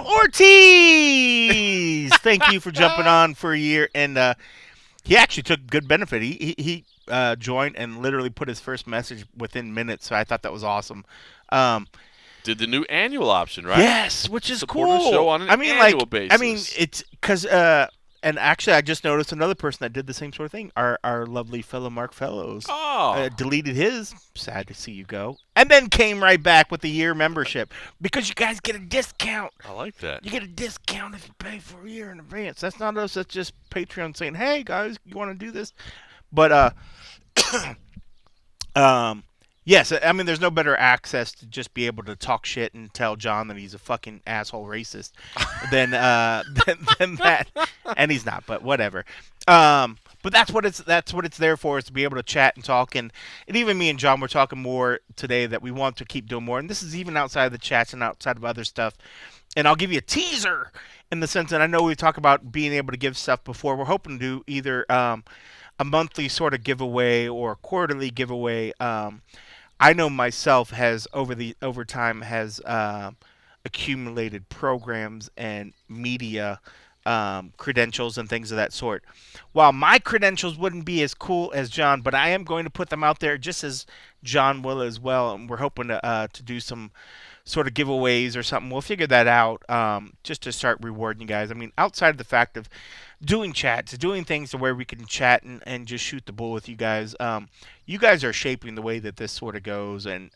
B: Ortiz! Thank you for jumping on for a year, and he actually took good benefit. He joined and literally put his first message within minutes, so I thought that was awesome.
A: Did the new annual option, right?
B: Yes, which is
A: Support
B: cool.
A: the show on an annual basis.
B: I mean, it's because And actually, I just noticed another person that did the same sort of thing. Our lovely fellow Mark Fellows deleted his. Sad to see you go. And then came right back with the year membership because you guys get a discount.
A: I like that.
B: You get a discount if you pay for a year in advance. That's not us. That's just Patreon saying, "Hey guys, you want to do this?" But yes, I mean, there's no better access to just be able to talk shit and tell John that he's a fucking asshole racist than that. And he's not, but whatever. But that's what it's there for, is to be able to chat and talk. And even me and John were talking more today that we want to keep doing more. And this is even outside of the chats and outside of other stuff. And I'll give you a teaser in the sense that I know we talk about being able to give stuff before. We're hoping to do either a monthly sort of giveaway or a quarterly giveaway. I know myself has over time has accumulated programs and media credentials and things of that sort. While my credentials wouldn't be as cool as John, but I am going to put them out there just as John will as well. And we're hoping to do some sort of giveaways or something. We'll figure that out just to start rewarding you guys. I mean, outside of the fact of doing chats, doing things to where we can chat and just shoot the bull with you guys. You guys are shaping the way that this sort of goes, and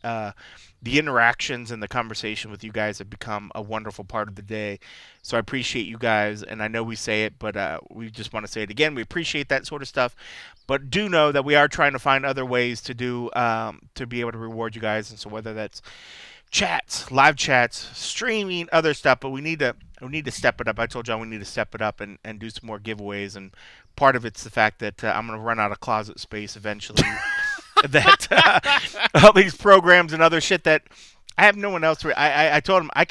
B: the interactions and the conversation with you guys have become a wonderful part of the day. So I appreciate you guys, and I know we say it, but we just want to say it again. We appreciate that sort of stuff, but do know that we are trying to find other ways to do to be able to reward you guys, and so whether that's chats, live chats, streaming, other stuff, but we need to step it up. I told John we need to step it up and do some more giveaways, and part of it's the fact that I'm going to run out of closet space eventually. That all these programs and other shit that I have no one else. I told him I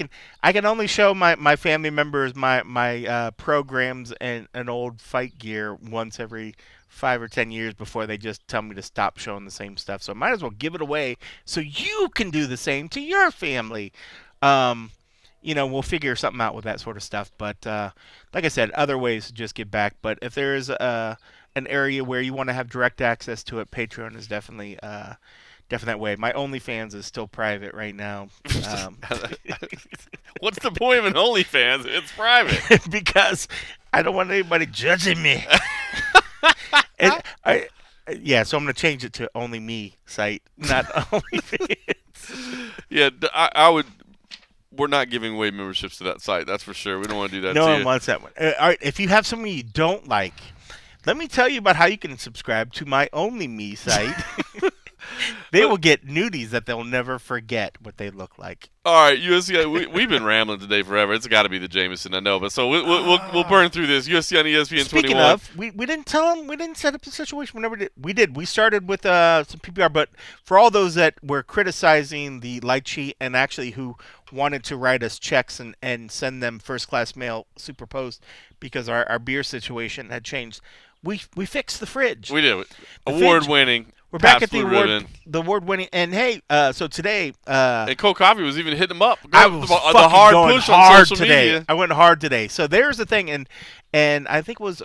B: can only show my family members my programs and an old fight gear once every 5 or 10 years before they just tell me to stop showing the same stuff. So I might as well give it away so you can do the same to your family. We'll figure something out with that sort of stuff. But like I said, other ways to just give back. But if there's an area where you want to have direct access to it, Patreon is definitely that way. My OnlyFans is still private right now.
A: What's the point of an OnlyFans? It's private.
B: Because I don't want anybody judging me. So I'm going to change it to Only Me site, not OnlyFans.
A: Yeah, I would. We're not giving away memberships to that site. That's for sure. We don't want to do that.
B: No one wants that one. All right, if you have something you don't like, let me tell you about how you can subscribe to my Only Me site. They will get nudies that they'll never forget what they look like.
A: All right, USC. We've been rambling today forever. It's got to be the Jameson, I know. But so we'll burn through this. USC on ESPN 21.
B: Speaking of, we didn't tell them. We didn't set up the situation. We did. We started with some PPR. But for all those that were criticizing the light sheet and actually who wanted to write us checks and send them first class mail super post because our beer situation had changed, we fixed the fridge.
A: We did. Award winning.
B: We're back at the award-winning, and hey, so today,
A: and Cold Coffee was even hitting them up.
B: I was
A: the hard
B: going
A: push
B: hard
A: on social
B: today.
A: media.
B: I went hard today. So there's the thing, and I think it was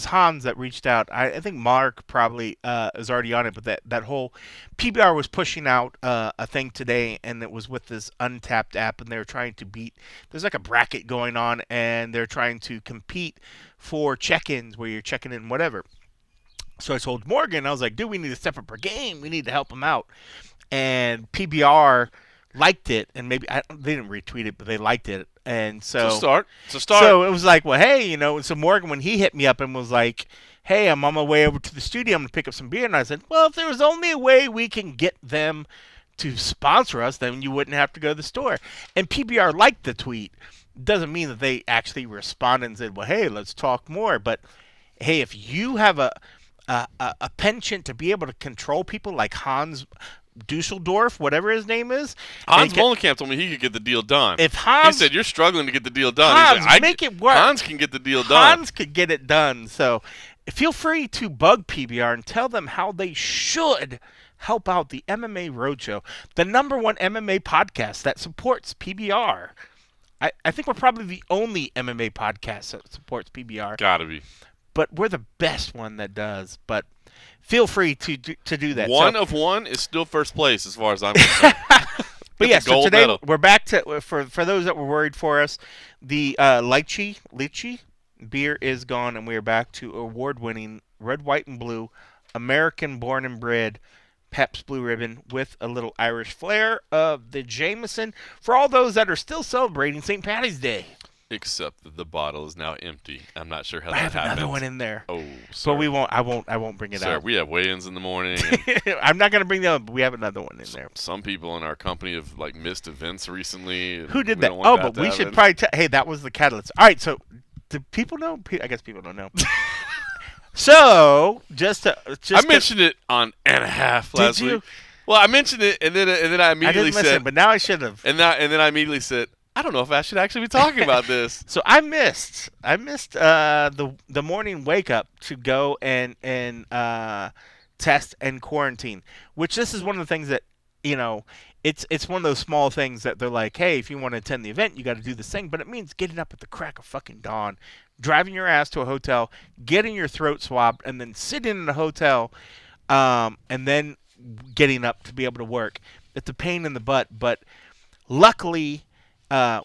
B: Hans that reached out. I think Mark probably is already on it, but that whole PBR was pushing out a thing today, and it was with this Untapped app, and they're trying to beat. There's like a bracket going on, and they're trying to compete for check-ins where you're checking in whatever. So I told Morgan, I was like, dude, we need to step up our game. We need to help him out. And PBR liked it, and maybe they didn't retweet it, but they liked it. And so
A: It's a start.
B: So it was like, well, hey, so Morgan, when he hit me up and was like, hey, I'm on my way over to the studio, I'm going to pick up some beer. And I said, well, if there was only a way we can get them to sponsor us, then you wouldn't have to go to the store. And PBR liked the tweet. Doesn't mean that they actually responded and said, well, hey, let's talk more. But, hey, if you have a penchant to be able to control people like Hans Dusseldorf, whatever his name is.
A: Hans Molenkamp told me he could get the deal done.
B: He said,
A: you're struggling to get the deal done.
B: Hans,
A: He's like,
B: make it work.
A: Hans can get the deal done.
B: Hans could get it done. So feel free to bug PBR and tell them how they should help out the MMA Roadshow, the #1 MMA podcast that supports PBR. I think we're probably the only MMA podcast that supports PBR.
A: Gotta be.
B: But we're the best one that does. But feel free to do that.
A: One of one is still first place as far as I'm concerned.
B: But yeah, so today
A: medal.
B: we're back to for those that were worried for us, the lychee beer is gone, and we are back to award-winning red, white, and blue, American-born and bred Pepsi Blue Ribbon with a little Irish flair of the Jameson for all those that are still celebrating St. Patty's Day.
A: Except that the bottle is now empty. I'm not sure how
B: I
A: that
B: have
A: happens.
B: another one in there.
A: Oh,
B: But
A: sorry.
B: we won't. I won't bring it
A: Sir,
B: out.
A: we have weigh-ins in the morning. And
B: I'm not gonna bring that up, but we have another one in there.
A: some people in our company have missed events recently.
B: Who did
A: We
B: that?
A: don't want
B: Oh,
A: that
B: but
A: to
B: we should
A: happen.
B: probably. Hey, that was the catalyst. All right, so do people know? I guess people don't know. So
A: I mentioned it on and a half last
B: you?
A: week. Well, I mentioned it, and then I
B: I
A: immediately
B: didn't
A: said,
B: listen, but now I should have.
A: and then I immediately said, I don't know if I should actually be talking about this.
B: So I missed the morning wake up to go and test and quarantine, which this is one of the things that, it's one of those small things that they're like, hey, if you want to attend the event, you got to do this thing, but it means getting up at the crack of fucking dawn, driving your ass to a hotel, getting your throat swabbed, and then sitting in a hotel, and then getting up to be able to work. It's a pain in the butt, but luckily,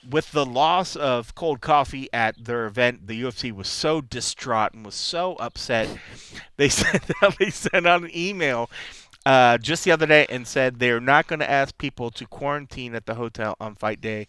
B: with the loss of cold coffee at their event, the UFC was so distraught and was so upset. They sent out an email just the other day and said they're not going to ask people to quarantine at the hotel on fight day.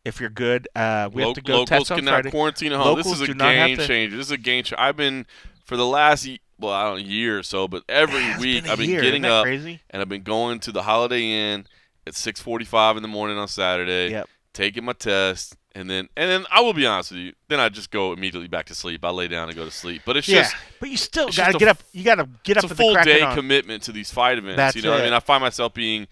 B: If you're good, we have to go
A: Locals
B: test on
A: cannot
B: Friday.
A: quarantine at home. This
B: Locals
A: is a
B: do not have
A: game
B: to-
A: changer. This is a game changer. I've been for the last I don't know, year or so, but every
B: It's
A: week
B: been a
A: I've been
B: year.
A: getting
B: Isn't that
A: up
B: crazy?
A: and I've been going to the Holiday Inn at 6:45 in the morning on Saturday,
B: Yep.
A: taking my test, and then I will be honest with you, then I just go immediately back to sleep. I lay down and go to sleep. But it's just
B: but you still
A: it's
B: got to
A: just
B: get up. You got to get up
A: it's a
B: at
A: full
B: the crack of
A: day
B: dawn.
A: commitment to these fight events.
B: That's
A: you know what I
B: it.
A: mean? I find myself being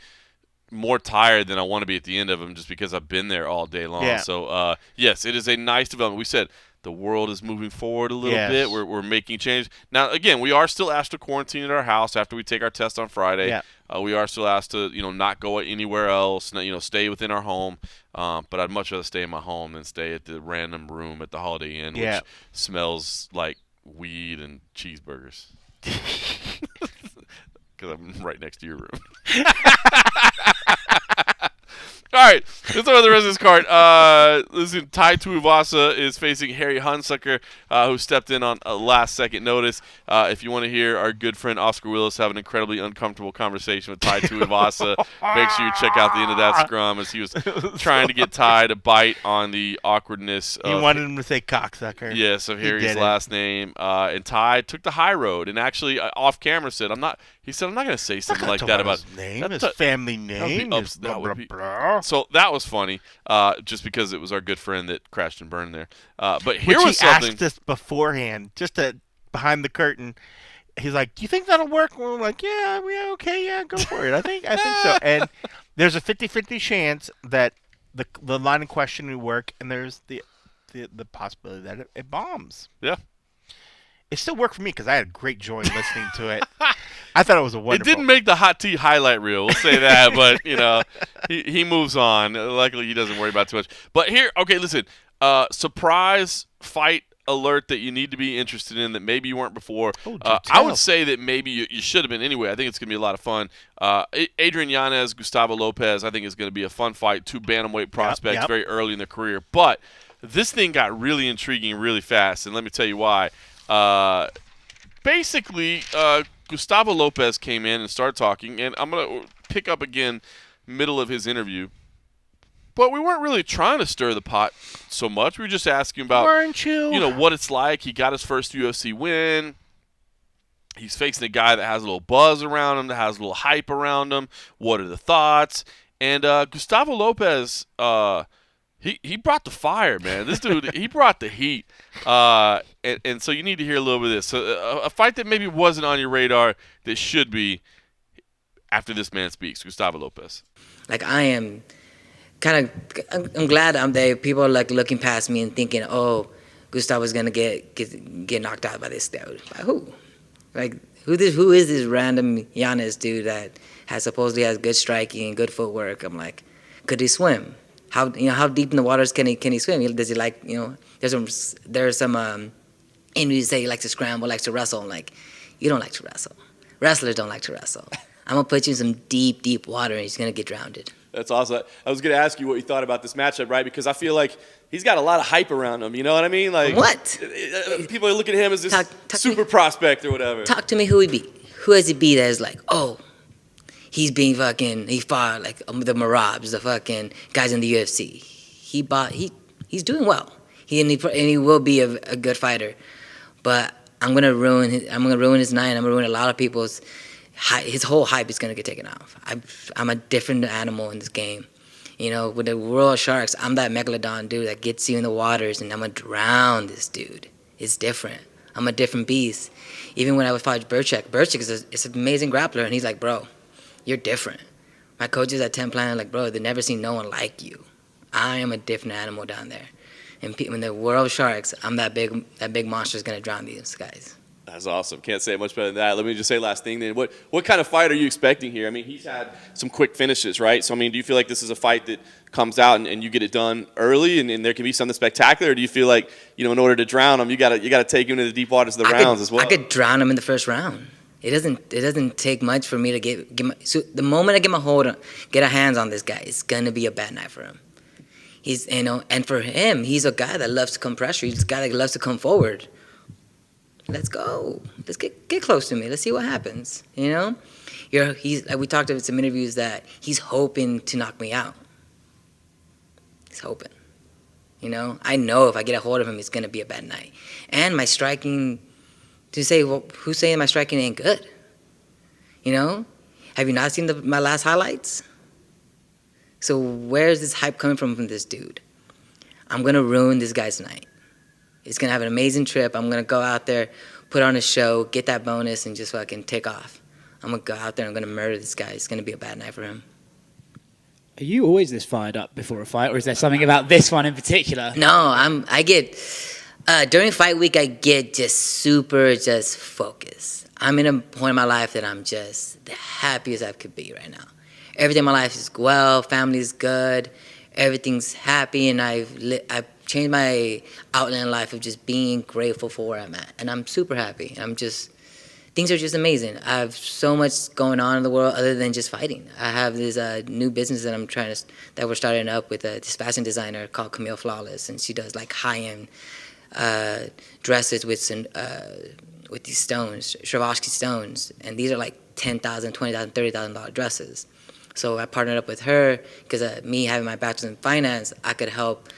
A: more tired than I want to be at the end of them just because I've been there all day long.
B: Yeah.
A: So, yes, it is a nice development. We said the world is moving forward a little
B: Yes.
A: bit. We're making change. Now, again, we are still asked to quarantine at our house after we take our test on Friday.
B: Yeah.
A: We are still asked to, not go anywhere else, stay within our home. But I'd much rather stay in my home than stay at the random room at the Holiday Inn,
B: Yeah.
A: which smells like weed and cheeseburgers. Because I'm right next to your room. All right, let's talk about the rest of this card. Listen, Tai Tuivasa is facing Harry Hunsucker, who stepped in on a last-second notice. If you want to hear our good friend Oscar Willis have an incredibly uncomfortable conversation with Tai Tuivasa, make sure you check out the end of that scrum as he was trying to get Tai to bite on the awkwardness
B: You
A: of
B: wanted him to say cocksucker.
A: Yes, of
B: He
A: Harry's
B: did it.
A: last name. And Ty took the high road and actually off camera said, I'm not going to say something like that about
B: his name,
A: That's
B: his
A: a-
B: family
A: that would be
B: name.
A: ups-
B: His
A: that
B: blah,
A: would
B: blah,
A: be-
B: blah.
A: So that was funny, just because it was our good friend that crashed and burned there. But here
B: Which
A: was
B: he
A: something.
B: asked us beforehand, just behind the curtain. He's like, "Do you think that'll work?" And we're like, "Yeah, okay, yeah, go for it. I think so." And there's a 50-50 chance that the line in question will work, and there's the possibility that it bombs.
A: Yeah.
B: It still worked for me because I had great joy listening to it. I thought it was a
A: It
B: wonderful.
A: didn't make the hot tea highlight reel. We'll say that, but he moves on. Luckily, he doesn't worry about it too much. But here, okay, listen. Surprise fight alert that you need to be interested in that maybe you weren't before.
B: Oh, do
A: I
B: tell.
A: would say that maybe you should have been anyway. I think it's going to be a lot of fun. Adrian Yanez, Gustavo Lopez, I think is going to be a fun fight. Two bantamweight prospects
B: yep.
A: very early in their career. But this thing got really intriguing really fast, and let me tell you why. Basically, Gustavo Lopez came in and started talking, and I'm going to pick up again middle of his interview. But we weren't really trying to stir the pot so much. We were just asking about,
B: Weren't you?
A: what it's like. He got his first UFC win. He's facing a guy that has a little buzz around him, that has a little hype around him. What are the thoughts? And Gustavo Lopez, he brought the fire, man. This dude, he brought the heat. And so you need to hear a little bit of this. So a fight that maybe wasn't on your radar that should be after this man speaks, Gustavo Lopez.
E: Like I am I'm glad I'm there. People are like looking past me and thinking, oh, Gustavo's gonna get knocked out by this dude. By who? Like who is this random Yanez dude that supposedly has good striking and good footwork? I'm like, could he swim? How deep in the waters can he swim? Does he like there's some interviews say he likes to scramble, likes to wrestle. I'm like, you don't like to wrestle. Wrestlers don't like to wrestle. I'm gonna put you in some deep water and he's gonna get drowned.
D: That's awesome. I was going to ask you what you thought about this matchup, right? Because I feel like he's got a lot of hype around him. You know what I mean? Like
E: what?
D: People are looking at him as this
E: Talk
D: super prospect or whatever.
E: Talk to me. Who he beat? Who has he beat that is like, oh, he fought like the Marabs, the fucking guys in the UFC. He's doing well. He will be a good fighter. But I'm gonna ruin his night. I'm gonna ruin a lot of people's. His whole hype is gonna get taken off. I'm a different animal in this game. You know, with the World of Sharks, I'm that megalodon dude that gets you in the waters, and I'm gonna drown this dude. It's different. I'm a different beast. Even when I would fight Burchak is an amazing grappler, and he's like, bro, you're different. My coaches at 10 Planet are like, bro, they've never seen no one like you. I am a different animal down there. And when the World of Sharks, I'm that big monster's gonna drown these guys.
D: That's awesome. Can't say it much better than that. Let me just say last thing then. What kind of fight are you expecting here? I mean, he's had some quick finishes, right? So, I mean, do you feel like this is a fight that comes out and you get it done early and there can be something spectacular? Or do you feel like, you know, in order to drown him, you gotta take him to the deep waters of the rounds as well?
E: I could drown him in the first round. It doesn't take much for me to get so the moment I get a hands on this guy, it's gonna be a bad night for him. He's, you know, and for him, he's a guy that loves to come pressure. He's a guy that loves to come forward. Let's go. Let's get close to me. Let's see what happens. You know, he's like we talked about some interviews that he's hoping to knock me out. He's hoping. You know, I know if I get a hold of him, it's gonna be a bad night. And my striking, who's saying my striking ain't good? You know, have you not seen my last highlights? So where's this hype coming from this dude? I'm gonna ruin this guy's night. He's gonna have an amazing trip. I'm gonna go out there, put on a show, get that bonus, and just fucking take off. I'm gonna go out there and I'm gonna murder this guy. It's gonna be a bad night for him.
F: Are you always this fired up before a fight, or is there something about this one in particular?
E: No, I get during fight week I get just super focused. I'm in a point in my life that I'm just the happiest I could be right now. Everything in my life is well, family's good, everything's happy, and I've changed my outlet in life of just being grateful for where I'm at, and I'm super happy. Things are just amazing. I have so much going on in the world other than just fighting. I have this new business that we're starting up with this fashion designer called Camille Flawless, and she does like high-end dresses with these stones, Swarovski stones, and these are like $10,000, $20,000, $30,000 dresses. So I partnered up with her because me having my bachelor's in finance, I could help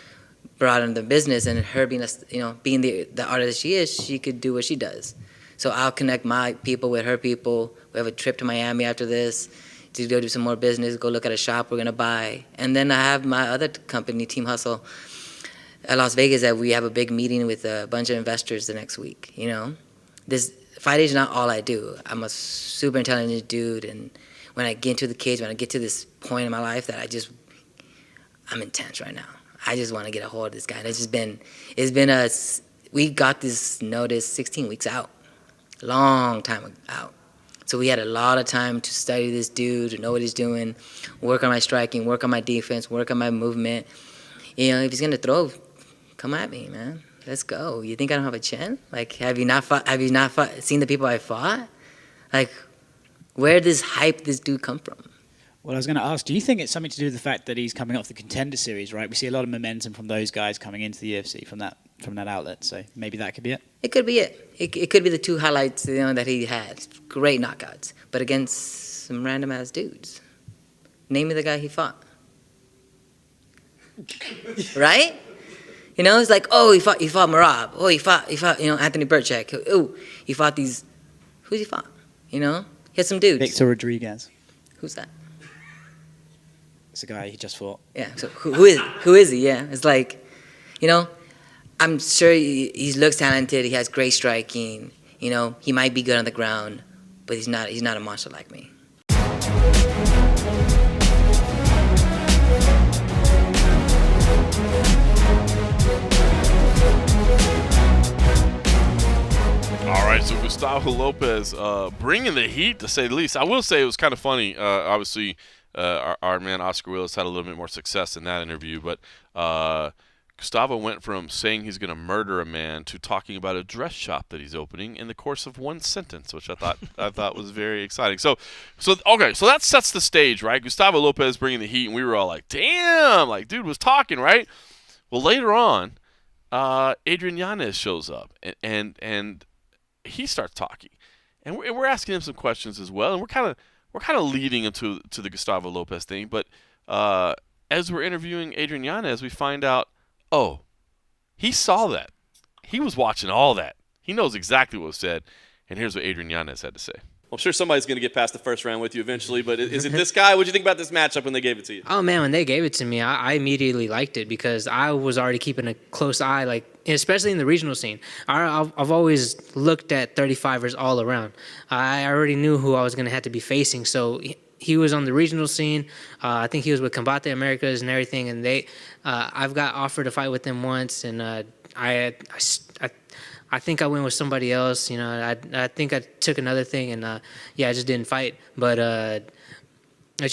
E: broaden the business, and her being the artist she is, she could do what she does. So I'll connect my people with her people. We have a trip to Miami after this to go do some more business, go look at a shop we're gonna buy. And then I have my other company, Team Hustle, at Las Vegas, that we have a big meeting with a bunch of investors the next week, you know? This fighting is not all I do. I'm a super intelligent dude, and when I get into the cage, when I get to this point in my life that I'm intense right now. I just want to get a hold of this guy. We got this notice 16 weeks out. Long time out. So we had a lot of time to study this dude, to know what he's doing, work on my striking, work on my defense, work on my movement. You know, if he's gonna throw, come at me, man. Let's go. You think I don't have a chin? Like, have you not seen the people I fought? Like, where does this dude come from?
F: Well, I was going to ask, do you think it's something to do with the fact that he's coming off the Contender Series, right? We see a lot of momentum from those guys coming into the UFC from that outlet, so maybe that could be it?
E: It could be it. It could be the two highlights, you know, that he had. Great knockouts, but against some random-ass dudes. Name me the guy he fought. Right? You know, it's like, oh, he fought Marab. Oh, he fought, you know, Anthony Burchak. Oh, he fought these. Who's he fought? You know, he had some dudes.
F: Victor Rodriguez.
E: Who's that?
F: It's a guy he just fought.
E: Yeah. So who is he? Yeah. It's like, you know, I'm sure he looks talented. He has great striking. You know, he might be good on the ground, but he's not a monster like me.
A: All right, so Gustavo Lopez bringing the heat, to say the least. I will say it was kind of funny. Obviously, our man Oscar Willis had a little bit more success in that interview, but Gustavo went from saying he's going to murder a man to talking about a dress shop that he's opening in the course of one sentence, which I thought was very exciting. So that sets the stage, right? Gustavo Lopez bringing the heat, and we were all like, "Damn!" Like, dude was talking, right? Well, later on, Adrian Yanez shows up, and he starts talking, and we're asking him some questions as well, and we're kind of leading him to the Gustavo Lopez thing, but as we're interviewing Adrian Yanez, we find out, oh, he saw that. He was watching all that. He knows exactly what was said. And here's what Adrian Yanez had to say.
D: I'm sure somebody's going to get past the first round with you eventually, but is it this guy? What did you think about this matchup when they gave it to you?
G: Oh, man, when they gave it to me, I immediately liked it because I was already keeping a close eye, like especially in the regional scene. I've always looked at 35ers all around. I already knew who I was going to have to be facing, so he was on the regional scene. I think he was with Combate Americas and everything, and I've got offered to fight with them once, and I think I went with somebody else. You know, I think I took another thing, and I just didn't fight. But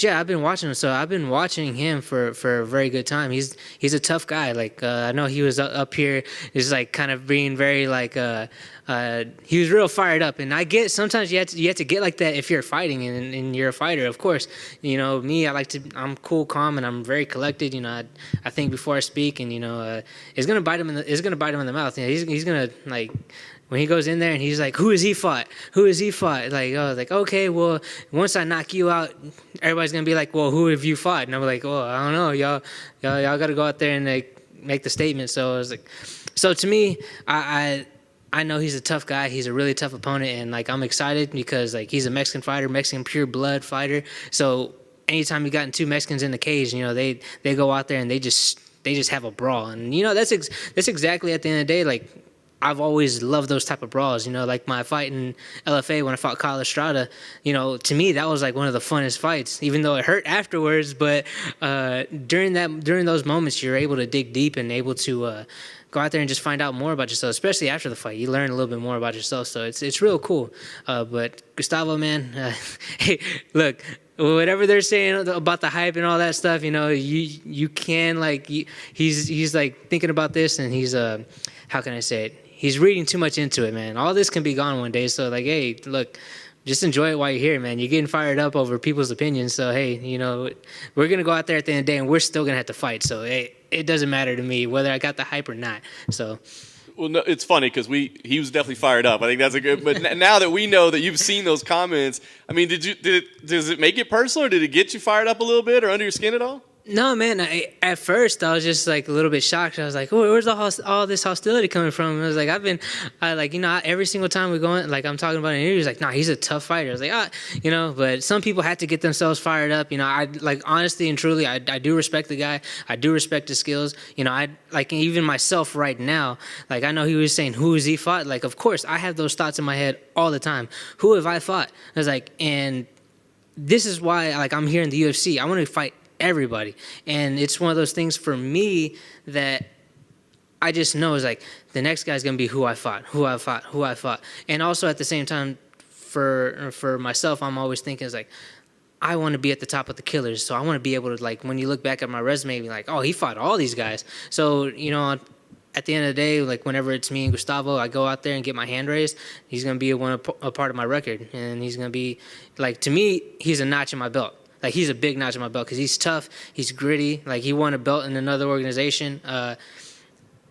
G: yeah, I've been watching him. So I've been watching him for a very good time. He's a tough guy. Like I know he was up here, just like kind of being very like he was real fired up. And I get sometimes you have to get like that if you're fighting and you're a fighter. Of course, you know me. I'm cool, calm, and I'm very collected. You know, I think before I speak, and you know, it's gonna bite him in the mouth. You know, he's gonna like. When he goes in there and he's like, who has he fought? Who has he fought? Like, okay, well, once I knock you out, everybody's going to be like, well, who have you fought? And I'm like, well, I don't know. Y'all got to go out there and like, make the statement. So I was like, so to me, I know he's a tough guy. He's a really tough opponent. And like, I'm excited because like, he's a Mexican fighter, Mexican pure blood fighter. So anytime you gotten two Mexicans in the cage, you know, they go out there and they just have a brawl. And, you know, that's exactly at the end of the day, like, I've always loved those type of brawls, you know, like my fight in LFA when I fought Kyle Estrada, you know, to me, that was like one of the funnest fights, even though it hurt afterwards. But during those moments, you're able to dig deep and able to go out there and just find out more about yourself, especially after the fight. You learn a little bit more about yourself. So it's real cool. But Gustavo, man, hey, look, whatever they're saying about the hype and all that stuff, you know, you can like, he's like thinking about this and he's, how can I say it? He's reading too much into it, man. All this can be gone one day. So, like, hey, look, just enjoy it while you're here, man. You're getting fired up over people's opinions. So, hey, you know, we're going to go out there at the end of the day, and we're still going to have to fight. So, hey, it doesn't matter to me whether I got the hype or not. So,
D: well, no, it's funny because he was definitely fired up. I think that's a good. But now that we know that you've seen those comments, I mean, does it make it personal, or did it get you fired up a little bit, or under your skin at all?
G: No, man. At first, I was just like a little bit shocked. I was like, oh, where's all this hostility coming from? And I was like, you know, every single time we go in, like I'm talking about an interview, he's like, nah, he's a tough fighter. I was like, you know, but some people had to get themselves fired up. You know, I like honestly and truly, I do respect the guy. I do respect his skills. You know, I like even myself right now, like I know he was saying, who has he fought? Like, of course, I have those thoughts in my head all the time. Who have I fought? I was like, and this is why, like, I'm here in the UFC. I want to fight everybody, and it's one of those things for me that I just know is like the next guy's gonna be who I fought, and also at the same time for myself, I'm always thinking is like I want to be at the top of the killers, so I want to be able to like when you look back at my resume, be like, oh, he fought all these guys. So you know, at the end of the day, like whenever it's me and Gustavo, I go out there and get my hand raised. He's gonna be a part of my record, and he's gonna be like to me, he's a notch in my belt. Like, he's a big notch in my belt because he's tough, he's gritty. Like, he won a belt in another organization. And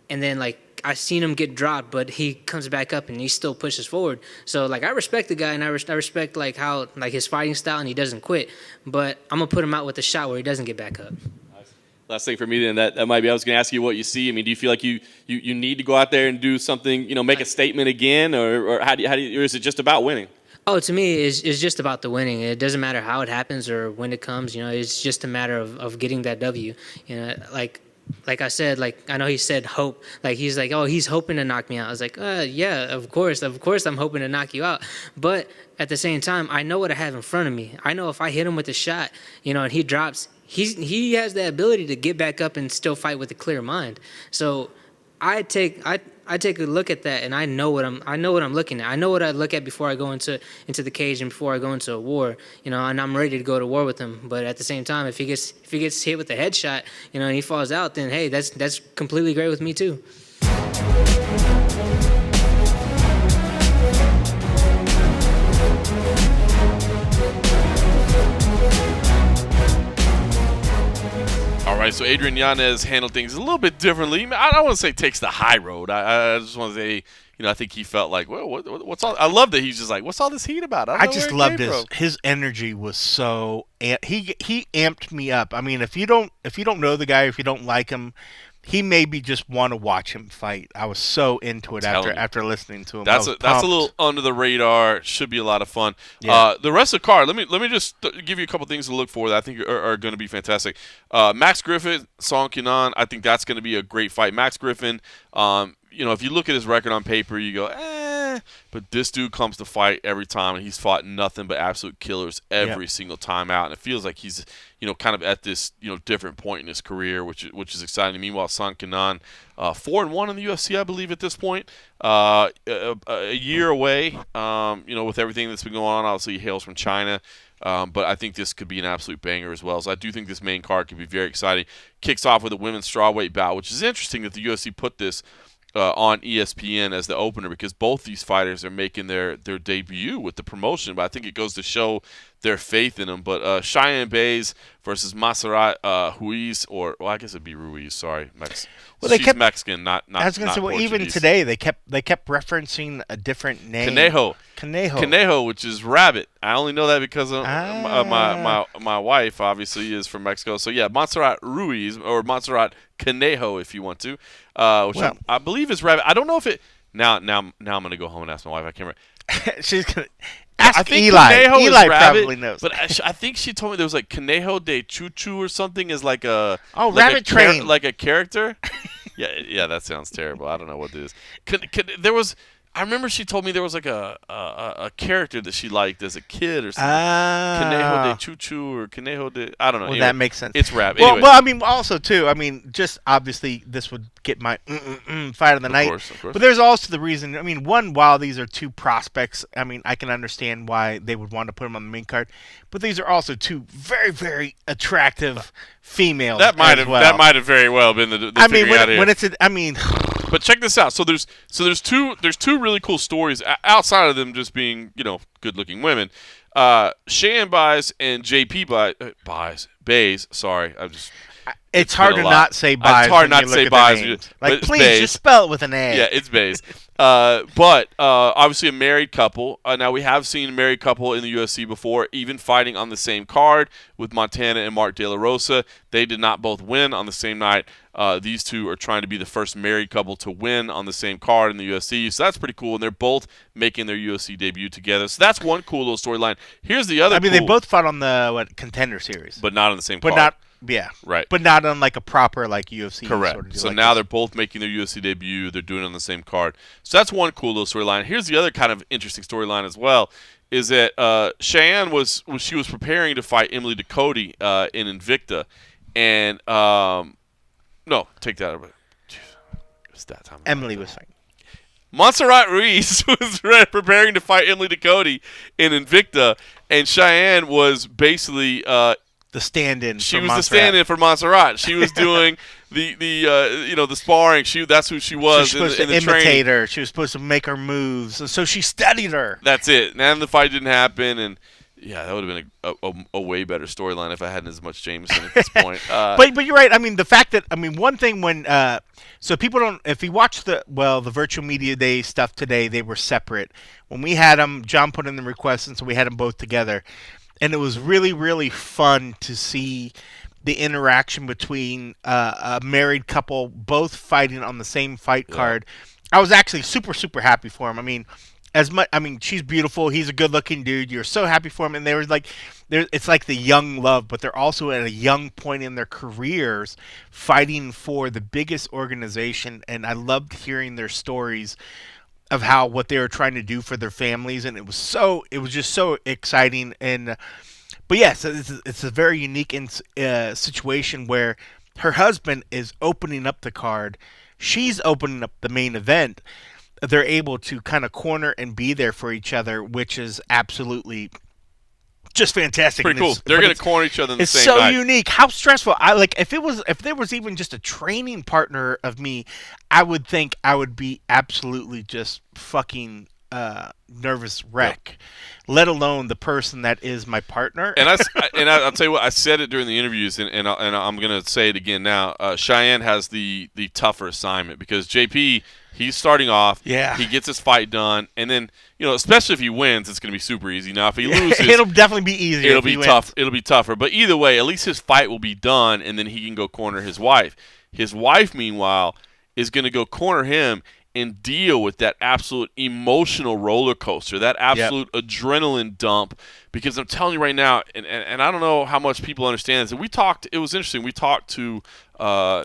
G: then, like, I seen him get dropped, but he comes back up and he still pushes forward. So, like, I respect the guy and I respect, like, how, like, his fighting style and he doesn't quit. But I'm going to put him out with a shot where he doesn't get back up.
D: Last thing for me then, that might be, I was going to ask you what you see. I mean, do you feel like you need to go out there and do something, you know, make a statement again? Or how do you, or is it just about winning?
G: Oh, to me, it's just about the winning. It doesn't matter how it happens or when it comes. You know, it's just a matter of getting that W. You know, like I said, like I know he said hope. Like he's like, oh, he's hoping to knock me out. I was like, yeah, of course, I'm hoping to knock you out. But at the same time, I know what I have in front of me. I know if I hit him with a shot, you know, and he drops, he has the ability to get back up and still fight with a clear mind. So I I take a look at that, and I know what I'm looking at. I know what I look at before I go into the cage and before I go into a war, and I'm ready to go to war with him. But at the same time, if he gets hit with a headshot, and he falls out, then hey, that's completely great with me too.
A: All right, so Adrian Yanez handled things a little bit differently. I don't want to say takes the high road. I just want to say, I think he felt like, well, what's all? I love that he's just like, what's all this heat about? I just loved
B: his energy was so. He amped me up. I mean, if you don't know the guy, if you don't like him, he made me just want to watch him fight. I was so into it after listening to him.
A: That's a little under the radar. Should be a lot of fun.
B: Yeah.
A: The rest of the card. Let me just give you a couple things to look for that I think are going to be fantastic. Max Griffin, Song Kenan. I think that's going to be a great fight. Max Griffin. If you look at his record on paper, you go, but this dude comes to fight every time, and he's fought nothing but absolute killers every single time out, and it feels like he's, kind of at this, different point in his career, which is exciting. Meanwhile, Song Kenan, 4-1 in the UFC, I believe, at this point, a year away, with everything that's been going on. Obviously, he hails from China. But I think this could be an absolute banger as well. So I do think this main card could be very exciting. Kicks off with a women's strawweight bout, which is interesting that the UFC put this on ESPN as the opener, because both these fighters are making their debut with the promotion. But I think it goes to show their faith in them. But Cheyenne Bays versus Montserrat Ruiz, I guess it'd be Ruiz. Sorry, she's Mexican, not.
B: I was gonna say, well, even today they kept referencing a different name.
A: Conejo, which is rabbit. I only know that because of my wife obviously is from Mexico. So yeah, Montserrat Ruiz or Montserrat Conejo, if you want to, which I believe is rabbit. I don't know if it. Now I'm gonna go home and ask my wife. I can't remember.
B: She's gonna ask
A: I think
B: Eli.
A: Conejo
B: Eli
A: is rabbit,
B: probably knows.
A: But I think she told me there was like Conejo de Chuchu or something as like a
B: rabbit train,
A: like a character. Yeah, that sounds terrible. I don't know what it is. There was. I remember she told me there was like a character that she liked as a kid or something. Conejo de Chuchu or Conejo de... I don't know.
B: Well,
A: anyway,
B: that makes sense.
A: It's rap.
B: Well,
A: Anyway.
B: I mean, also, too, just obviously this would get my fight of the night.
A: Of course.
B: But there's also the reason, one, while these are two prospects, I can understand why they would want to put them on the main card. But these are also two very, very attractive females.
A: That might have very well been the figuring out here.
B: When it's
A: But check this out. So there's two really cool stories outside of them just being good-looking women. Cheyenne Bays and JP Bays. Sorry,
B: it's hard to not say Bays.
A: It's hard not to say Bays.
B: Like, please just spell it with an A.
A: Yeah, it's Bays. But obviously a married couple. Now we have seen a married couple in the UFC before, even fighting on the same card with Montana and Mark De La Rosa. They did not both win on the same night. These two are trying to be the first married couple to win on the same card in the UFC. So that's pretty cool. And they're both making their UFC debut together. So that's one cool little storyline. Here's the other.
B: They both fought on the Contender Series,
A: but not on the same card.
B: Right. But not on like a proper UFC.
A: Correct.
B: Sort of
A: so now they're both making their UFC debut. They're doing it on the same card. So that's one cool little storyline. Here's the other kind of interesting storyline as well. Is that Cheyenne was preparing to fight Emily Ducote in Invicta, and no, take that away. It's that time.
B: Emily was fighting.
A: Montserrat Ruiz was preparing to fight Emily Ducote in Invicta, and Cheyenne was basically
B: the stand-in.
A: She was the stand-in for Montserrat. She was doing the sparring. That's who she was.
B: She was supposed to imitate her. She was supposed to make her moves, and so she studied her.
A: That's it. And then the fight didn't happen, and yeah, that would have been a way better storyline if I hadn't as much Jameson at this point.
B: But you're right. The fact that one thing when so people don't, if you watch the virtual media day stuff today, they were separate. When we had them, John put in the request, and so we had them both together. And it was really, really fun to see the interaction between a married couple, both fighting on the same fight card. I was actually super, super happy for him. She's beautiful. He's a good-looking dude. You're so happy for him. And they were like, it's like the young love, but they're also at a young point in their careers, fighting for the biggest organization. And I loved hearing their stories of what they were trying to do for their families, and it was just so exciting. And but yes, it's a very unique situation where her husband is opening up the card. she's opening up the main event, they're able to kind of corner and be there for each other, which is absolutely just fantastic.
A: Pretty cool. They're going to corner each other in the same
B: night. It's so
A: night.
B: unique. How stressful. If there was even just a training partner of me, I would think I would be absolutely just fucking nervous wreck. Yep. Let alone the person that is my partner.
A: And I'll tell you what, I said it during the interviews, and I'm going to say it again now. Cheyenne has the tougher assignment because JP, he's starting off.
B: Yeah.
A: He gets his fight done, and then, especially if he wins, it's going to be super easy. Now, if he loses,
B: it'll definitely be easier.
A: It'll be tough. It'll be tougher. But either way, at least his fight will be done, and then he can go corner his wife. His wife, meanwhile, is going to go corner him and deal with that absolute emotional roller coaster, that absolute adrenaline dump. Because I'm telling you right now, and I don't know how much people understand this. It was interesting. We talked to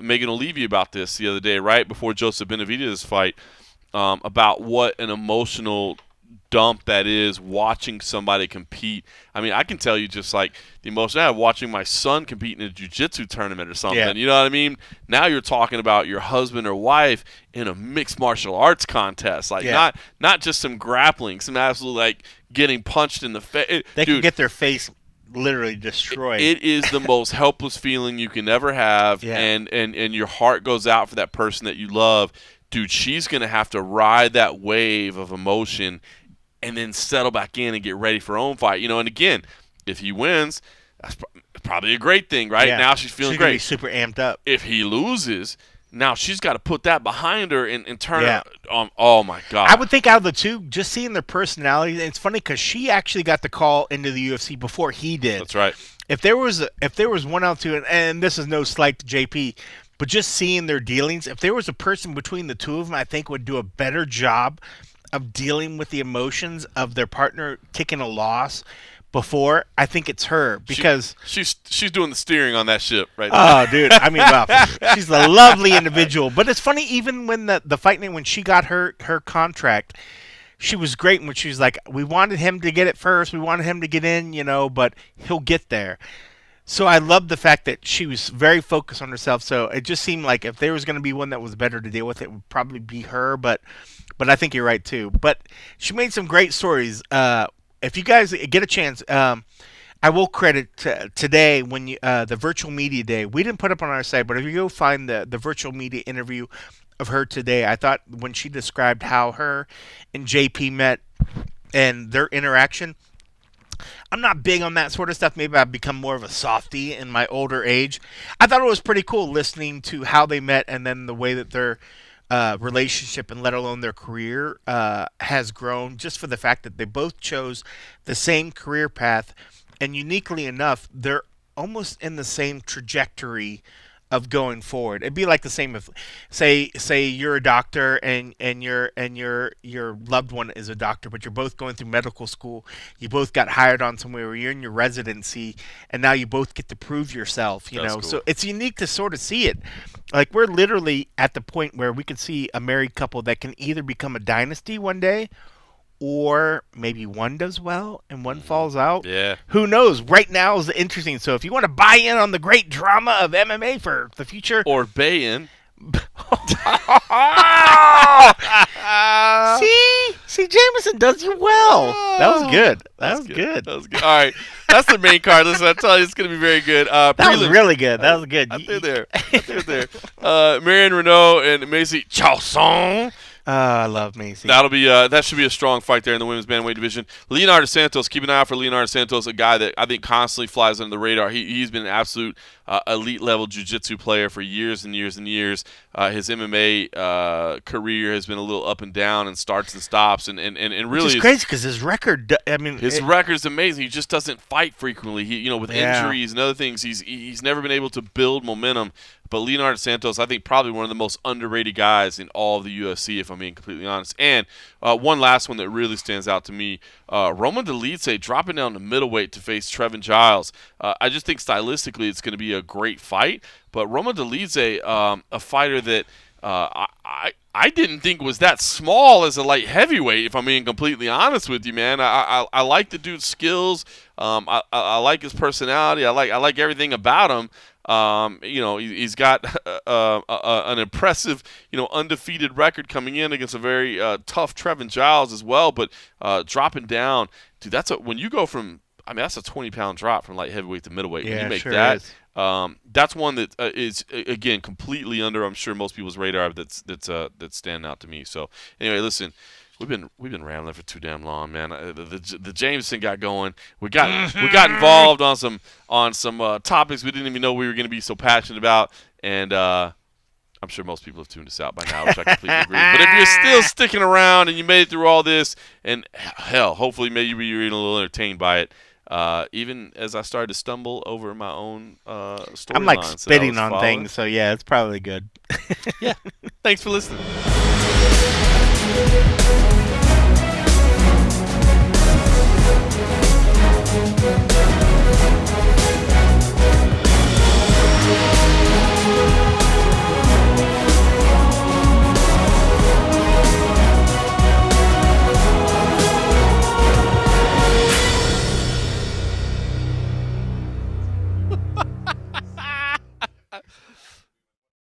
A: Megan O'Leary about this the other day, right before Joseph Benavidez' fight, about what an emotional dump that is watching somebody compete. I mean, I can tell you just like the emotion I have watching my son compete in a jiu-jitsu tournament or something.
B: Yeah.
A: You know what I mean? Now you're talking about your husband or wife in a mixed martial arts contest. Like not just some grappling, some absolute like getting punched in the face.
B: They can get their face literally destroyed.
A: It is the most helpless feeling you can ever have, and your heart goes out for that person that you love. Dude, she's going to have to ride that wave of emotion and then settle back in and get ready for her own fight. And again, if he wins, that's probably a great thing, right?
B: Yeah.
A: Now she's feeling great.
B: She's going to be super amped up.
A: If he loses, now she's got to put that behind her and turn her on. Oh, my God.
B: I would think out of the two, just seeing their personalities, and it's funny because she actually got the call into the UFC before he did.
A: That's right.
B: If there was one out two, and this is no slight to JP, but just seeing their dealings, if there was a person between the two of them, I think would do a better job of dealing with the emotions of their partner taking a loss before. I think it's her because
A: she's doing the steering on that ship right
B: now. Oh, dude. I mean, wow, she's a lovely individual. But it's funny, even when the fight night, when she got her contract, she was great when she was like, we wanted him to get it first. We wanted him to get in, but he'll get there. So I love the fact that she was very focused on herself. So it just seemed like if there was going to be one that was better to deal with, it would probably be her. But I think you're right too. But she made some great stories. If you guys get a chance, I will credit today when the virtual media day. We didn't put up on our site, but if you go find the virtual media interview of her today, I thought when she described how her and JP met and their interaction. I'm not big on that sort of stuff. Maybe I've become more of a softie in my older age. I thought it was pretty cool listening to how they met and then the way that their relationship and let alone their career has grown, just for the fact that they both chose the same career path. And uniquely enough, they're almost in the same trajectory of going forward. It'd be like the same if say you're a doctor and your loved one is a doctor, but you're both going through medical school. You both got hired on somewhere where you're in your residency, and now you both get to prove yourself. You know, cool. So it's unique to sort of see it. Like we're literally at the point where we could see a married couple that can either become a dynasty one day, or maybe one does well and one falls out.
A: Yeah.
B: Who knows? Right now is interesting. So if you want to buy in on the great drama of MMA for the future.
A: Or bay in.
B: See, Jameson does you well. That was good. That was good.
A: All right. That's the main card. Listen, I tell you, it's going to be very good.
B: That was really good. That was good.
A: I did there. Marion Renault and Macy Chausson.
B: I love Macy.
A: That'll be that should be a strong fight there in the women's bantamweight division. Leonardo Santos, keep an eye out for Leonardo Santos, a guy that I think constantly flies under the radar. He's been an absolute elite level jiu-jitsu player for years and years and years. His MMA career has been a little up and down and starts and stops, and really
B: it's crazy because his record. I mean,
A: his record is amazing. He just doesn't fight frequently. He, with injuries and other things, he's never been able to build momentum. But Leonardo Santos, I think, probably one of the most underrated guys in all of the UFC, if I'm being completely honest. And one last one that really stands out to me, Roman Dolidze dropping down to middleweight to face Trevin Giles. I just think stylistically it's going to be a great fight. But Roman Dolidze, a fighter that I didn't think was that small as a light heavyweight, if I'm being completely honest with you, man. I like the dude's skills. I like his personality. I like everything about him. He's got an impressive, undefeated record coming in against a very tough Trevin Giles as well. But dropping down, dude, when you go from, that's a 20-pound drop from light heavyweight to middleweight.
B: Yeah,
A: when you make
B: sure
A: that,
B: is.
A: that's one that is again completely under, I'm sure, most people's radar. That's standing out to me. So anyway, listen. We've been rambling for too damn long, man. The Jameson got going. We got involved on some topics we didn't even know we were going to be so passionate about, and I'm sure most people have tuned us out by now, which I completely agree. But if you're still sticking around and you made it through all this, and hell, hopefully maybe you're even a little entertained by it. Even as I started to stumble over my own story,
B: I'm like spitting on things, so yeah, it's probably good.
A: Yeah. Thanks for listening.